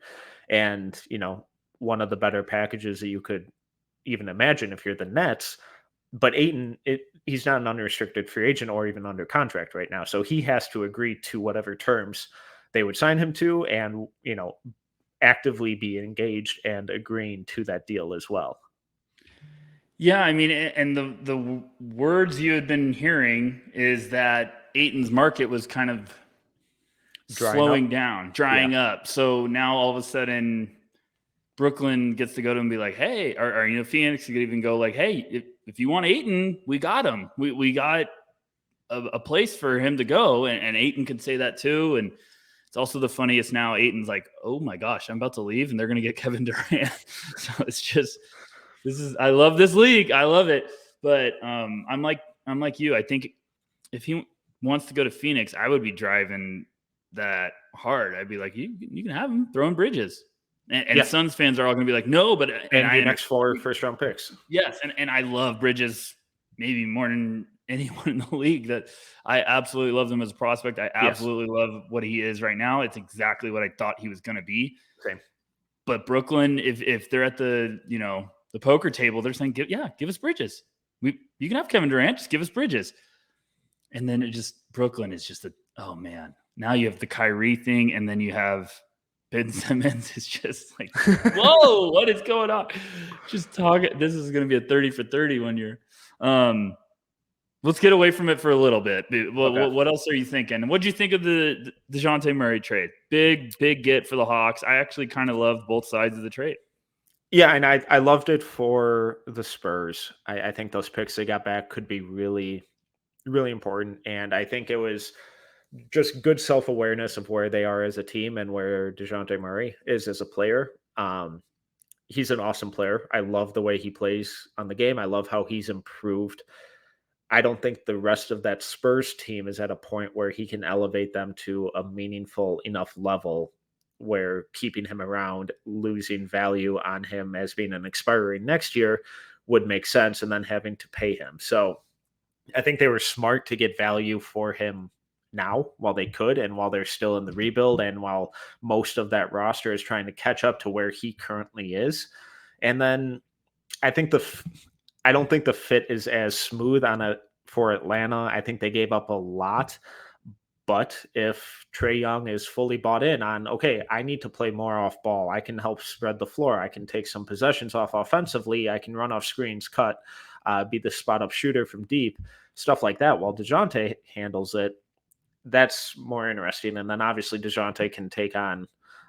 and one of the better packages that you could even imagine if you're the Nets. But Ayton, he's not an unrestricted free agent or even under contract right now, so he has to agree to whatever terms they would sign him to, and actively be engaged and agreeing to that deal as well. Yeah, I mean, and the words you had been hearing is that Ayton's market was kind of drying up. So now all of a sudden, Brooklyn gets to go to him and be like, hey, or Phoenix could even go like, hey, if you want Ayton, we got him. We got a place for him to go, and Ayton could say that too. And it's also the funniest now. Ayton's like, oh my gosh, I'm about to leave, and they're going to get Kevin Durant. So it's just, I love this league. I love it. But I'm like you. I think if he wants to go to Phoenix, I would be driving that hard. I'd be like, you can have him throwing Bridges. And Suns fans are all going to be like, no, but and the next 4 first-round picks. Yes, and I love Bridges maybe more than anyone in the league. That I absolutely love him as a prospect. I absolutely love what he is right now. It's exactly what I thought he was going to be. Same. But Brooklyn, if they're at the the poker table, they're saying, give us Bridges. You can have Kevin Durant, just give us Bridges. And then Brooklyn is just oh man. Now you have the Kyrie thing, and then you have Ben Simmons. Is just like, whoa, what is going on? Just talking. This is going to be a 30 for 30 1 year. Let's get away from it for a little bit. What else are you thinking? What do you think of the Dejounte Murray trade? Big get for the Hawks. I actually kind of love both sides of the trade. Yeah, and I loved it for the Spurs. I think those picks they got back could be really, really important. And I think it was just good self-awareness of where they are as a team and where Dejounte Murray is as a player. He's an awesome player. I love the way he plays on the game. I love how he's improved. I don't think the rest of that Spurs team is at a point where he can elevate them to a meaningful enough level where keeping him around, losing value on him as being an expiring next year would make sense, and then having to pay him. So I think they were smart to get value for him now while they could, and while they're still in the rebuild, and while most of that roster is trying to catch up to where he currently is. And then I don't think the fit is as smooth for Atlanta. I think they gave up a lot. But if Trae Young is fully bought in on, okay, I need to play more off ball, I can help spread the floor, I can take some possessions off offensively, I can run off screens, cut, be the spot up shooter from deep, stuff like that, while Dejounte handles it, that's more interesting. And then obviously Dejounte can take on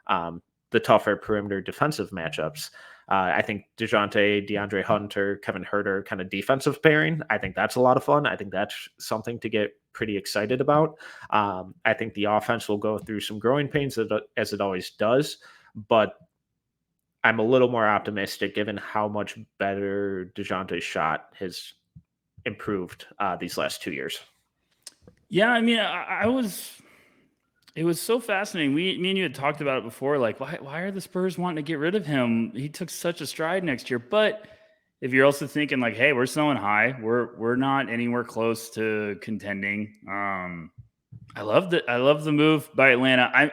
the tougher perimeter defensive matchups. I think Dejounte, DeAndre Hunter, Kevin Huerter kind of defensive pairing. I think that's a lot of fun. I think that's something to get pretty excited about. I think the offense will go through some growing pains as it always does, but I'm a little more optimistic given how much better Dejounte's shot has improved these last 2 years. Yeah, I mean, it was so fascinating. Me and you had talked about it before. Like, why are the Spurs wanting to get rid of him? He took such a stride next year. But if you're also thinking like, hey, we're selling high, we're not anywhere close to contending. I love the move by Atlanta.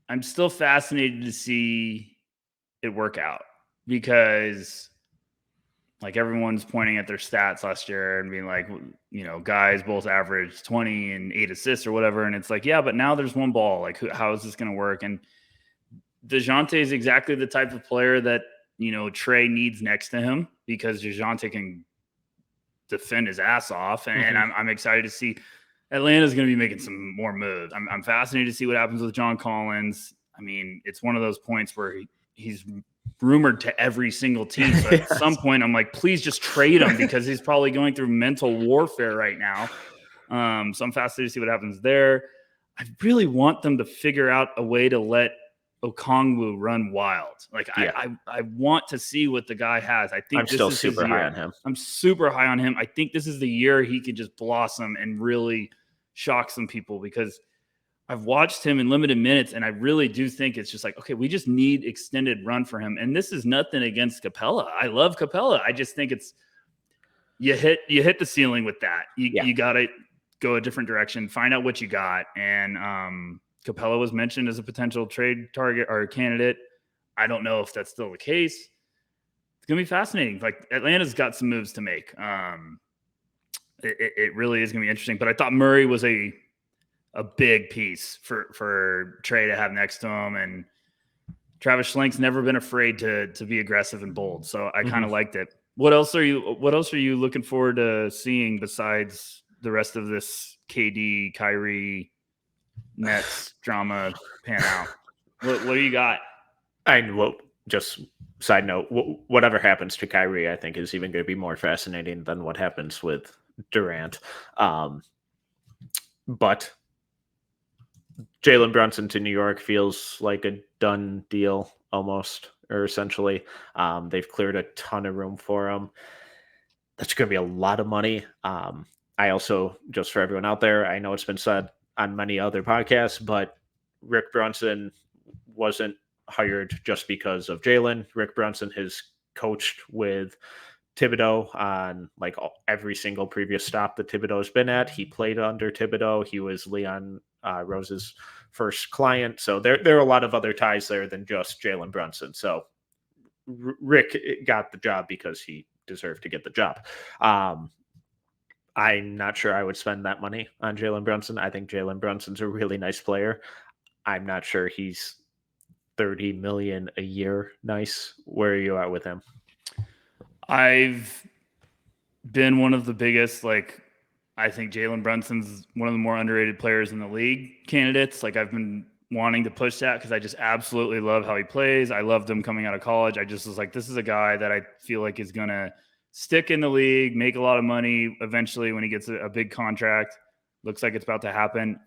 I'm still fascinated to see it work out, because Like everyone's pointing at their stats last year and being like, guys both averaged 20 and 8 assists or whatever. And it's like, yeah, but now there's one ball. Like, how is this going to work? And Dejounte is exactly the type of player that, Trey needs next to him, because Dejounte can defend his ass off. And I'm excited to see Atlanta's going to be making some more moves. I'm fascinated to see what happens with John Collins. I mean, it's one of those points where he's rumored to every single team. So at some point, I'm like, please just trade him, because he's probably going through mental warfare right now. So I'm fascinated to see what happens there. I really want them to figure out a way to let Okongwu run wild. Like, I want to see what the guy has. I think I'm still super high on him. I'm super high on him. I think this is the year he can just blossom and really shock some people, because I've watched him in limited minutes, and I really do think it's just like, okay, we just need extended run for him. And this is nothing against Capella. I love Capella. I just think it's you hit the ceiling with that. You got to go a different direction, find out what you got. And Capella was mentioned as a potential trade target or candidate. I don't know if that's still the case. It's going to be fascinating. Like, Atlanta's got some moves to make. It really is going to be interesting. But I thought Murray was a big piece for Trey to have next to him. And Travis Schlenk's never been afraid to be aggressive and bold. So I kind of liked it. What else are you looking forward to seeing besides the rest of this KD, Kyrie, Nets drama pan out? What do you got? Just side note, whatever happens to Kyrie, I think is even going to be more fascinating than what happens with Durant. But Jalen Brunson to New York feels like a done deal almost, or essentially. They've cleared a ton of room for him. That's going to be a lot of money. I also, just for everyone out there, I know it's been said on many other podcasts, but Rick Brunson wasn't hired just because of Jalen. Rick Brunson has coached with Thibodeau on like every single previous stop that Thibodeau's been at. He played under Thibodeau. He was Leon Rose's first client. So there are a lot of other ties there than just Jalen Brunson. So Rick got the job because he deserved to get the job. I'm not sure I would spend that money on Jalen Brunson. I think Jalen Brunson's a really nice player. I'm not sure he's $30 million a year nice. Where are you at with him? I've been one of the biggest, I think Jalen Brunson's one of the more underrated players in the league candidates. Like, I've been wanting to push that because I just absolutely love how he plays. I loved him coming out of college. I just was like, this is a guy that I feel like is going to stick in the league, make a lot of money eventually when he gets a big contract. Looks like it's about to happen.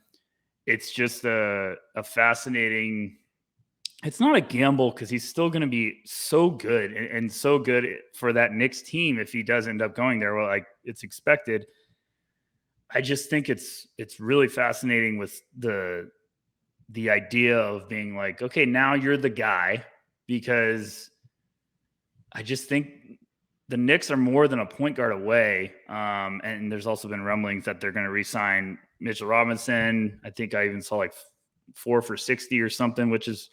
It's just a fascinating – it's not a gamble because he's still going to be so good and so good for that Knicks team if he does end up going there. Well, like, it's expected. I just think it's really fascinating with the idea of being like, okay, now you're the guy, because I just think the Knicks are more than a point guard away. And there's also been rumblings that they're going to re-sign Mitchell Robinson. I think I even saw like 4 for $60 or something, which is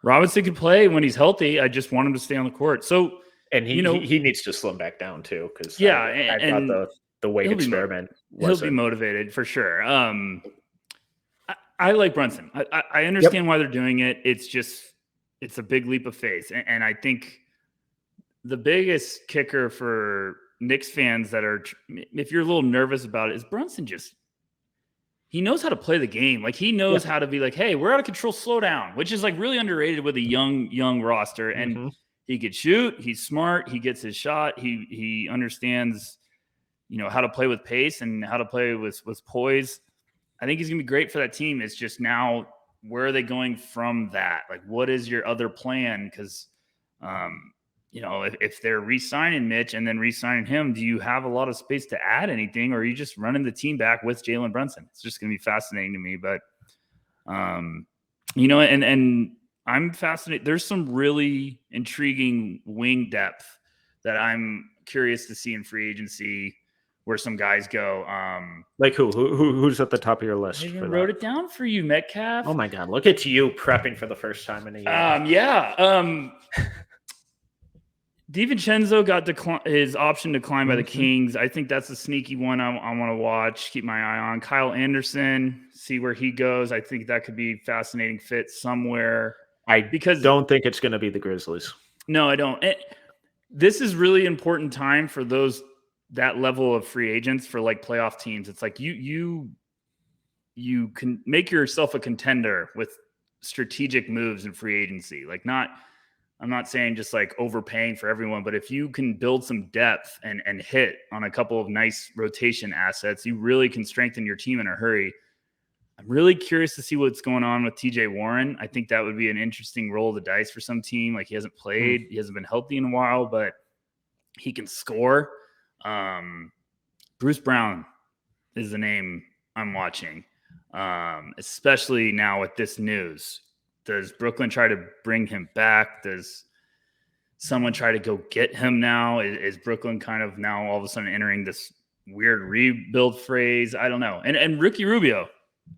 Robinson can play when he's healthy. I just want him to stay on the court. So, and he needs to slim back down too. Cause I thought the weight experiment he'll be motivated for sure. I like Brunson. I understand why they're doing it. It's a big leap of faith. And I think the biggest kicker for Knicks fans that are, if you're a little nervous about it, is Brunson he knows how to play the game. Like, he knows how to be like, hey, we're out of control, slow down, which is like really underrated with a young roster. And he could shoot. He's smart. He gets his shot. He understands, how to play with pace and how to play with poise. I think he's going to be great for that team. It's just now, where are they going from that? Like, what is your other plan? Because, if they're re-signing Mitch and then re-signing him, do you have a lot of space to add anything, or are you just running the team back with Jalen Brunson? It's just going to be fascinating to me. But, and I'm fascinated. There's some really intriguing wing depth that I'm curious to see in free agency, where some guys go. Like who's at the top of your list? I even wrote it down for you, Metcalf. Oh my God. Look at you prepping for the first time in a year. DiVincenzo got his option declined by the Mm-hmm. Kings. I think that's a sneaky one I want to watch, keep my eye on. Kyle Anderson, see where he goes. I think that could be a fascinating fit somewhere. I don't think it's going to be the Grizzlies. No, I don't. This is really important time for that level of free agents for like playoff teams. It's like you can make yourself a contender with strategic moves in free agency. Like I'm not saying just like overpaying for everyone, but if you can build some depth and hit on a couple of nice rotation assets, you really can strengthen your team in a hurry. I'm really curious to see what's going on with TJ Warren. I think that would be an interesting roll of the dice for some team. Like he hasn't played, he hasn't been healthy in a while, but he can score. Bruce Brown is the name I'm watching, especially now with this news. Does Brooklyn try to bring him back? Does someone try to go get him now? Is Brooklyn kind of now all of a sudden entering this weird rebuild phrase? I don't know. And Ricky Rubio,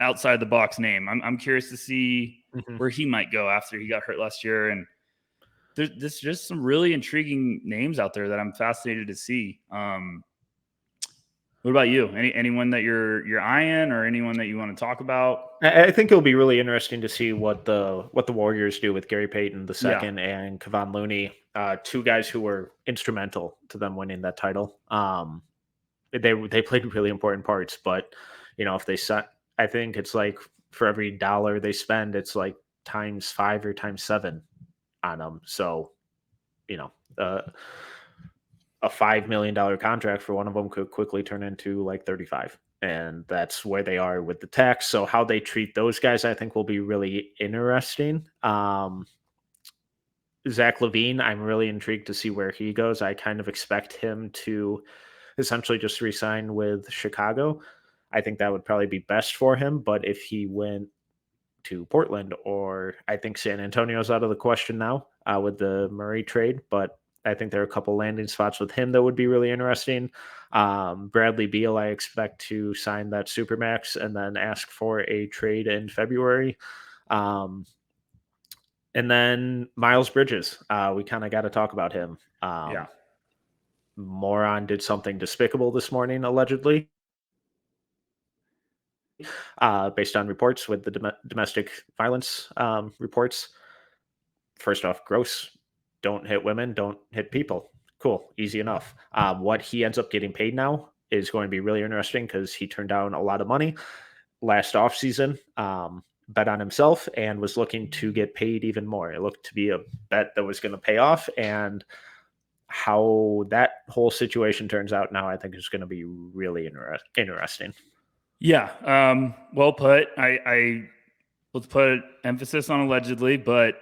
outside the box name. I'm curious to see where he might go after he got hurt last year. And there's just some really intriguing names out there that I'm fascinated to see. What about you? Anyone that you're eyeing or anyone that you want to talk about? I think it'll be really interesting to see what the Warriors do with Gary Payton II and Kevon Looney, two guys who were instrumental to them winning that title. They played really important parts, but if they set, I think it's like for every dollar they spend, it's like times 5 or times 7 on them. So, a $5 million contract for one of them could quickly turn into like 35. And that's where they are with the tax. So how they treat those guys, I think, will be really interesting. Zach LaVine, I'm really intrigued to see where he goes. I kind of expect him to essentially just resign with Chicago. I think that would probably be best for him. But if he went to Portland, or I think San Antonio's out of the question now with the Murray trade, but I think there are a couple landing spots with him that would be really interesting. Bradley Beal, I expect to sign that Supermax and then ask for a trade in February. And then Miles Bridges, we kind of got to talk about him. Moron did something despicable this morning, allegedly. Based on reports with the domestic violence reports. First off, gross. Don't hit women, don't hit people. Cool, easy enough. What he ends up getting paid now is going to be really interesting because he turned down a lot of money last offseason, bet on himself, and was looking to get paid even more. It looked to be a bet that was going to pay off, and how that whole situation turns out now, I think is going to be really interesting. Yeah, well put. I let's put emphasis on allegedly, but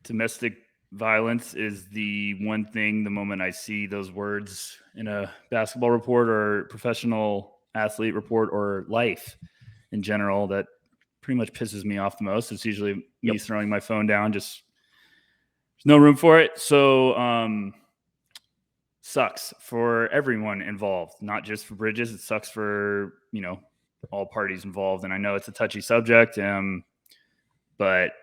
domestic violence is the one thing the moment I see those words in a basketball report or professional athlete report or life in general that pretty much pisses me off the most. It's usually me throwing my phone down, just there's no room for it. So sucks for everyone involved, not just for Bridges. It sucks for, all parties involved. And I know it's a touchy subject, but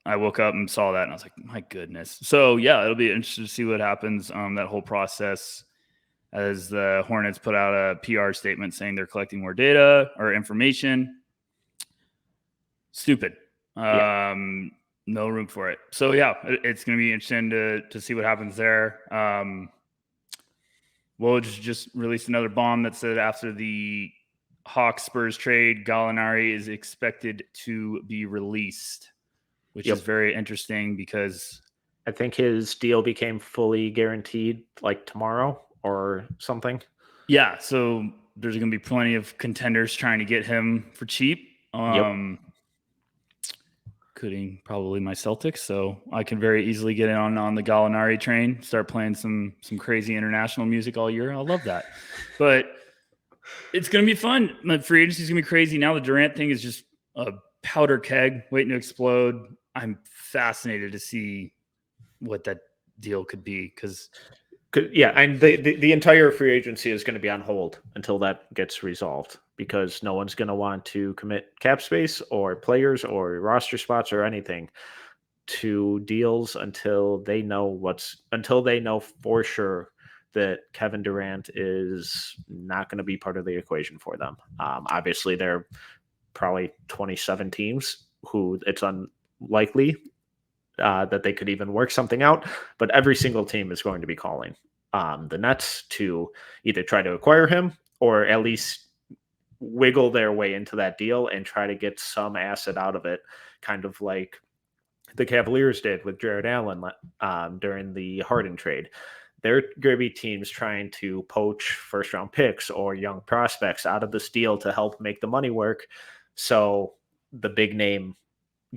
I woke up and saw that and I was like, my goodness. So yeah, it'll be interesting to see what happens. That whole process, as the Hornets put out a PR statement saying they're collecting more data or information. Stupid. No room for it. So yeah, it's going to be interesting to see what happens there. Woj just released another bomb that said after the Hawks Spurs trade, Gallinari is expected to be released, which is very interesting because I think his deal became fully guaranteed like tomorrow or something. Yeah, so there's going to be plenty of contenders trying to get him for cheap. Including probably my Celtics, so I can very easily get in on the Gallinari train, start playing some crazy international music all year. I'll love that. But it's going to be fun. The free agency is going to be crazy. Now the Durant thing is just a powder keg waiting to explode. I'm fascinated to see what that deal could be because and the entire free agency is going to be on hold until that gets resolved because no one's going to want to commit cap space or players or roster spots or anything to deals until they know for sure that Kevin Durant is not going to be part of the equation for them. Obviously, there are probably 27 teams who it's unlikely that they could even work something out, but every single team is going to be calling the Nets to either try to acquire him or at least wiggle their way into that deal and try to get some asset out of it, kind of like the Cavaliers did with Jared Allen during the Harden trade. There are going to be teams trying to poach first-round picks or young prospects out of this deal to help make the money work, so the big name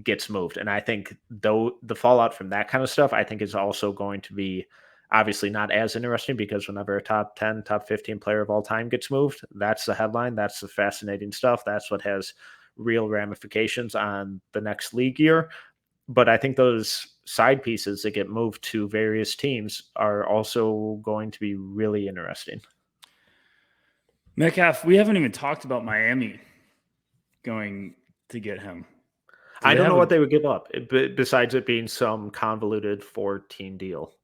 gets moved. And I think though the fallout from that kind of stuff, I think is also going to be obviously not as interesting, because whenever a top 10, top 15 player of all time gets moved, that's the headline. That's the fascinating stuff. That's what has real ramifications on the next league year. But I think those side pieces that get moved to various teams are also going to be really interesting. Metcalf, we haven't even talked about Miami going to get him. I don't know what they would give up besides it being some convoluted 4-team deal.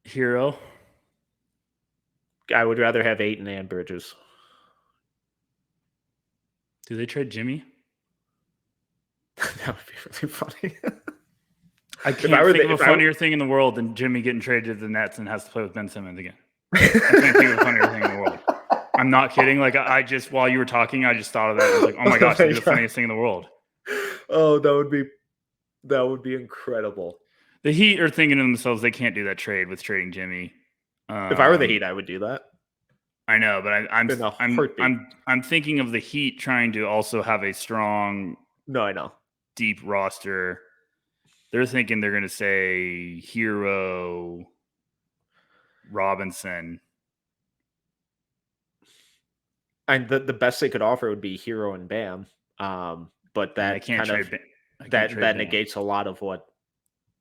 Hero. I would rather have Ayton and Bridges. Do they trade Jimmy? That would be really funny. I can't think of a funnier thing in the world than Jimmy getting traded to the Nets and has to play with Ben Simmons again. I can't think of a funnier thing in the world. I'm not kidding. Like, I just, while you were talking, I just thought of that. I was like, oh my gosh, that'd be the funniest thing in the world. Oh, that would be incredible. The Heat are thinking to themselves they can't do that trade with trading Jimmy. If I were the Heat, I would do that. I know, but I'm thinking of the Heat trying to also have a strong, I know, deep roster. They're thinking they're going to say Hero, Robinson. And the best they could offer would be Hero and Bam. But that kind of that negates a lot of what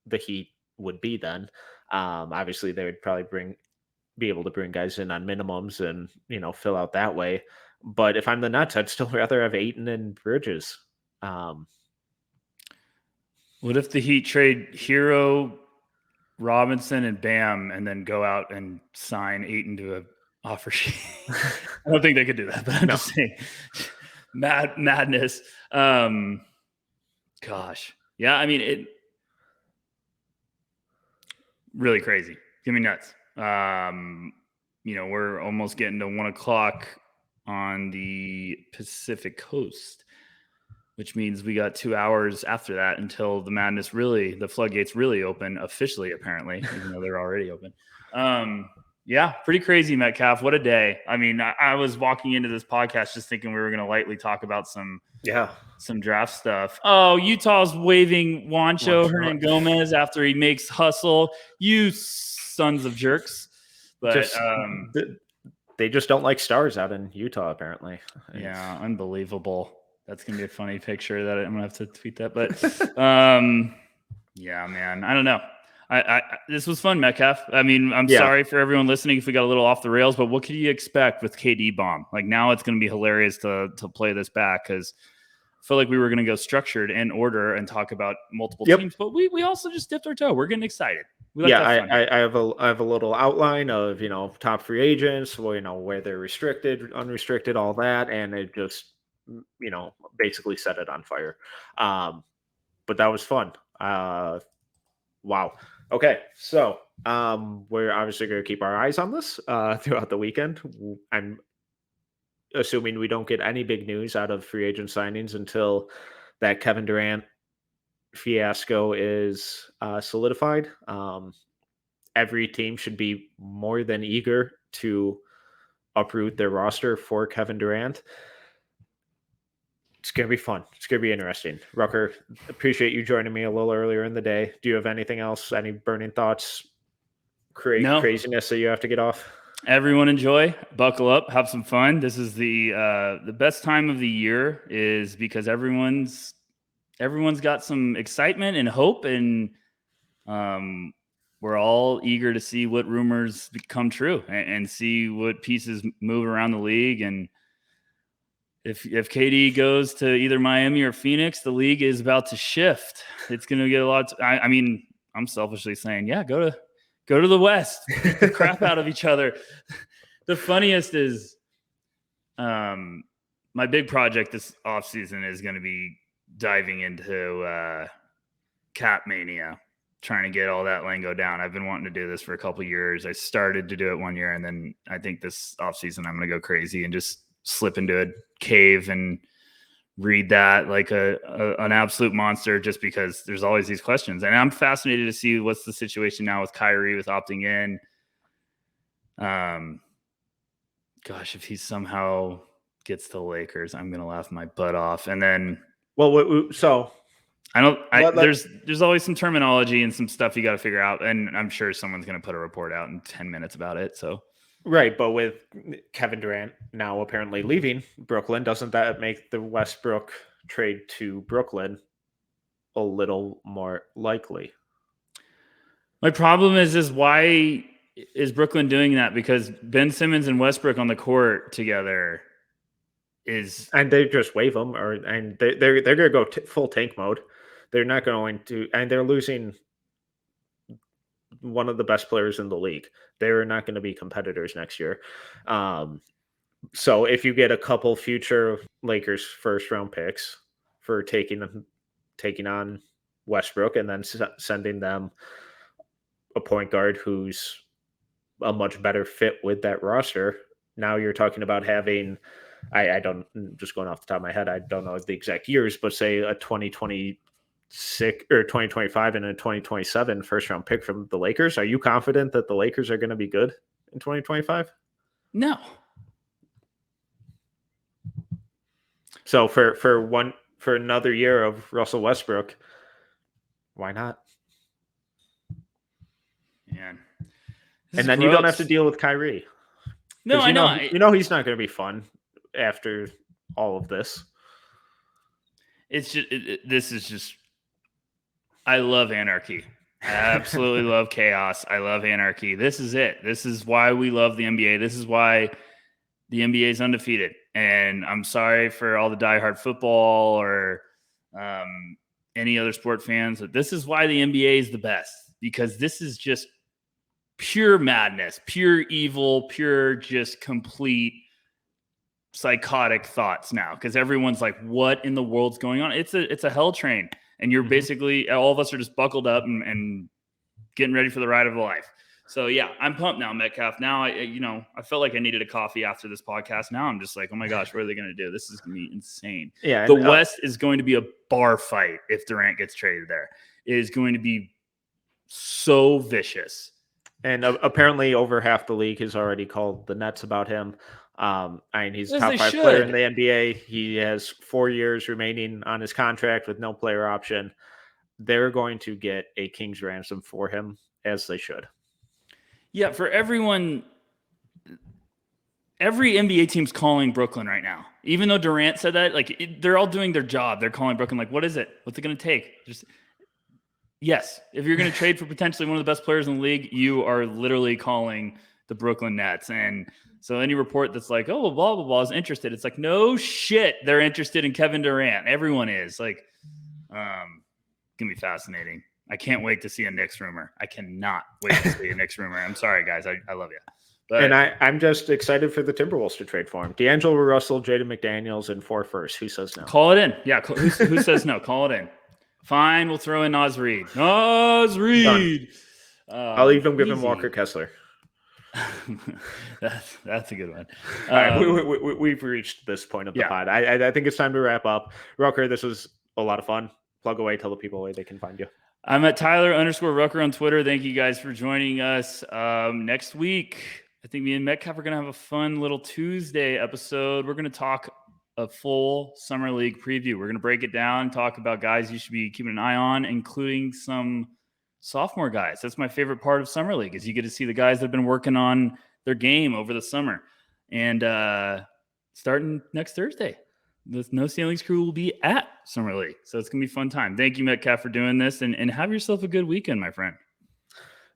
the Heat would be then. Obviously, they would probably be able to bring guys in on minimums and fill out that way. But if I'm the Nets, I'd still rather have Ayton and Bridges. What if the Heat trade Hero, Robinson, and Bam, and then go out and sign Ayton to a offer sheet? I don't think they could do that, but I'm just saying, madness. Gosh, yeah. I mean, it really crazy. Give me nuts. We're almost getting to 1:00 on the Pacific Coast, which means we got 2 hours after that until the floodgates really open officially, apparently, even though they're already open. Yeah, pretty crazy, Metcalf. What a day. I mean, I was walking into this podcast just thinking we were going to lightly talk about some draft stuff. Oh, Utah's waving Juancho Hernangomez after he makes hustle. You sons of jerks. But they just don't like stars out in Utah, apparently. Yeah, unbelievable. That's going to be a funny picture that I'm going to have to tweet that. But yeah, man, I don't know. This was fun, Metcalf. I mean, I'm sorry for everyone listening if we got a little off the rails, but what could you expect with KD bomb? Like, now it's going to be hilarious to play this back, because I feel like we were going to go structured in order and talk about multiple teams, but we also just dipped our toe. We're getting excited. I have a little outline of top free agents, where they're restricted, unrestricted, all that, and it just basically set it on fire. But that was fun. Wow. Okay, so we're obviously going to keep our eyes on this throughout the weekend. I'm assuming we don't get any big news out of free agent signings until that Kevin Durant fiasco is solidified. Every team should be more than eager to uproot their roster for Kevin Durant. It's going to be fun. It's going to be interesting. Rucker, appreciate you joining me a little earlier in the day. Do you have anything else? Any burning thoughts? Craziness that you have to get off? Everyone enjoy. Buckle up. Have some fun. This is the best time of the year, is because everyone's got some excitement and hope, and we're all eager to see what rumors come true and see what pieces move around the league. And if KD goes to either Miami or Phoenix, the league is about to shift. It's going to get a lot. I mean, I'm selfishly saying, yeah, go to the West, beat the crap out of each other. The funniest is, my big project this offseason is going to be diving into Cap Mania, trying to get all that lingo down. I've been wanting to do this for a couple of years. I started to do it one year, and then I think this offseason I'm going to go crazy and just slip into a cave and read that like an absolute monster, just because there's always these questions. And I'm fascinated to see what's the situation now with Kyrie with opting in. Gosh, if he somehow gets to the Lakers, I'm going to laugh my butt off. And then, so there's always some terminology and some stuff you got to figure out. And I'm sure someone's going to put a report out in 10 minutes about it. So, right. But with Kevin Durant now apparently leaving Brooklyn, doesn't that make the Westbrook trade to Brooklyn a little more likely? My problem is why is Brooklyn doing that? Because Ben Simmons and Westbrook on the court together and they just waive them, and they're going to go full tank mode. They're not going to, and they're losing one of the best players in the league. They're not going to be competitors next year. So if you get a couple future Lakers first round picks for taking on Westbrook and then sending them a point guard who's a much better fit with that roster, now you're talking about having, I don't, just going off the top of my head, I don't know the exact years, but say a 2026 or 2025 and a 2027 first round pick from the Lakers. Are you confident that the Lakers are going to be good in 2025? No. So for another year of Russell Westbrook, why not? Man. And then you don't have to deal with Kyrie. No, I know. You know he's not going to be fun after all of this. It's just this is just. I love anarchy. I absolutely love chaos. I love anarchy. This is it. This is why we love the NBA. This is why the NBA is undefeated. And I'm sorry for all the diehard football or any other sport fans, but this is why the NBA is the best, because this is just pure madness, pure evil, pure just complete psychotic thoughts now, because everyone's like, what in the world's going on? It's a hell train, and you're basically, all of us are just buckled up and getting ready for the ride of life. So yeah, I'm pumped now, Metcalf. Now I felt like I needed a coffee after this podcast. Now I'm just like, oh my gosh, what are they going to do? This is going to be insane. Yeah, the West is going to be a bar fight if Durant gets traded there. It is going to be so vicious. And apparently over half the league has already called the Nets about him. He's a top 5 player in the NBA. He has 4 years remaining on his contract with no player option. They're going to get a king's ransom for him, as they should. Yeah, for everyone, every NBA team's calling Brooklyn right now. Even though Durant said that, they're all doing their job. They're calling Brooklyn like, what is it? What's it going to take? Yes, if you're going to trade for potentially one of the best players in the league, you are literally calling the Brooklyn Nets. And so any report that's like, oh, well, blah, blah, blah is interested. It's like, no shit, they're interested in Kevin Durant. Everyone is. Going to be fascinating. I can't wait to see a Knicks rumor. I cannot wait to see a Knicks rumor. I'm sorry, guys. I love you. But, and I'm just excited for the Timberwolves to trade for him. D'Angelo Russell, Jaden McDaniels, and 4 firsts. Who says no? Call it in. Yeah, who says no? Call it in. Fine, we'll throw in Naz Reid. Naz Reid. I'll even give him Walker Kessler. That's a good one. All right, we've reached this point of the pod. I think it's time to wrap up. Rucker, this was a lot of fun. Plug away. Tell the people where they can find you. I'm at Tyler_Rucker on Twitter. Thank you guys for joining us. Next week, I think me and Metcalf are going to have a fun little Tuesday episode. We're going to talk a full summer league preview. We're going to break it down, talk about guys you should be keeping an eye on, including some sophomore guys. That's my favorite part of summer league, is you get to see the guys that have been working on their game over the summer. And starting next Thursday, the No Ceilings crew will be at Summer League. So it's going to be a fun time. Thank you, Metcalf, for doing this, and have yourself a good weekend, my friend.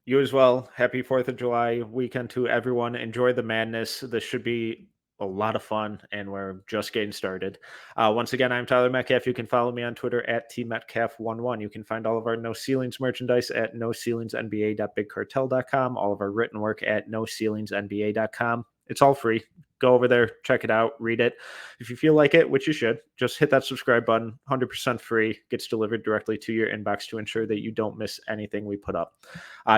You as well. Happy 4th of July weekend to everyone. Enjoy the madness. This should be a lot of fun, and we're just getting started. Once again, I'm Tyler Metcalf. You can follow me on Twitter at tmetcalf11. You can find all of our No Ceilings merchandise at noceilingsnba.bigcartel.com, all of our written work at noceilingsnba.com. It's all free. Go over there, check it out, read it. If you feel like it, which you should, just hit that subscribe button. 100% free. Gets delivered directly to your inbox to ensure that you don't miss anything we put up.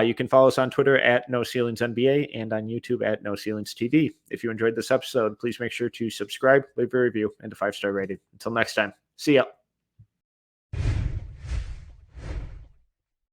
You can follow us on Twitter at No Ceilings NBA and on YouTube at No Ceilings TV. If you enjoyed this episode, please make sure to subscribe, leave a review, and a 5-star rating. Until next time, see ya.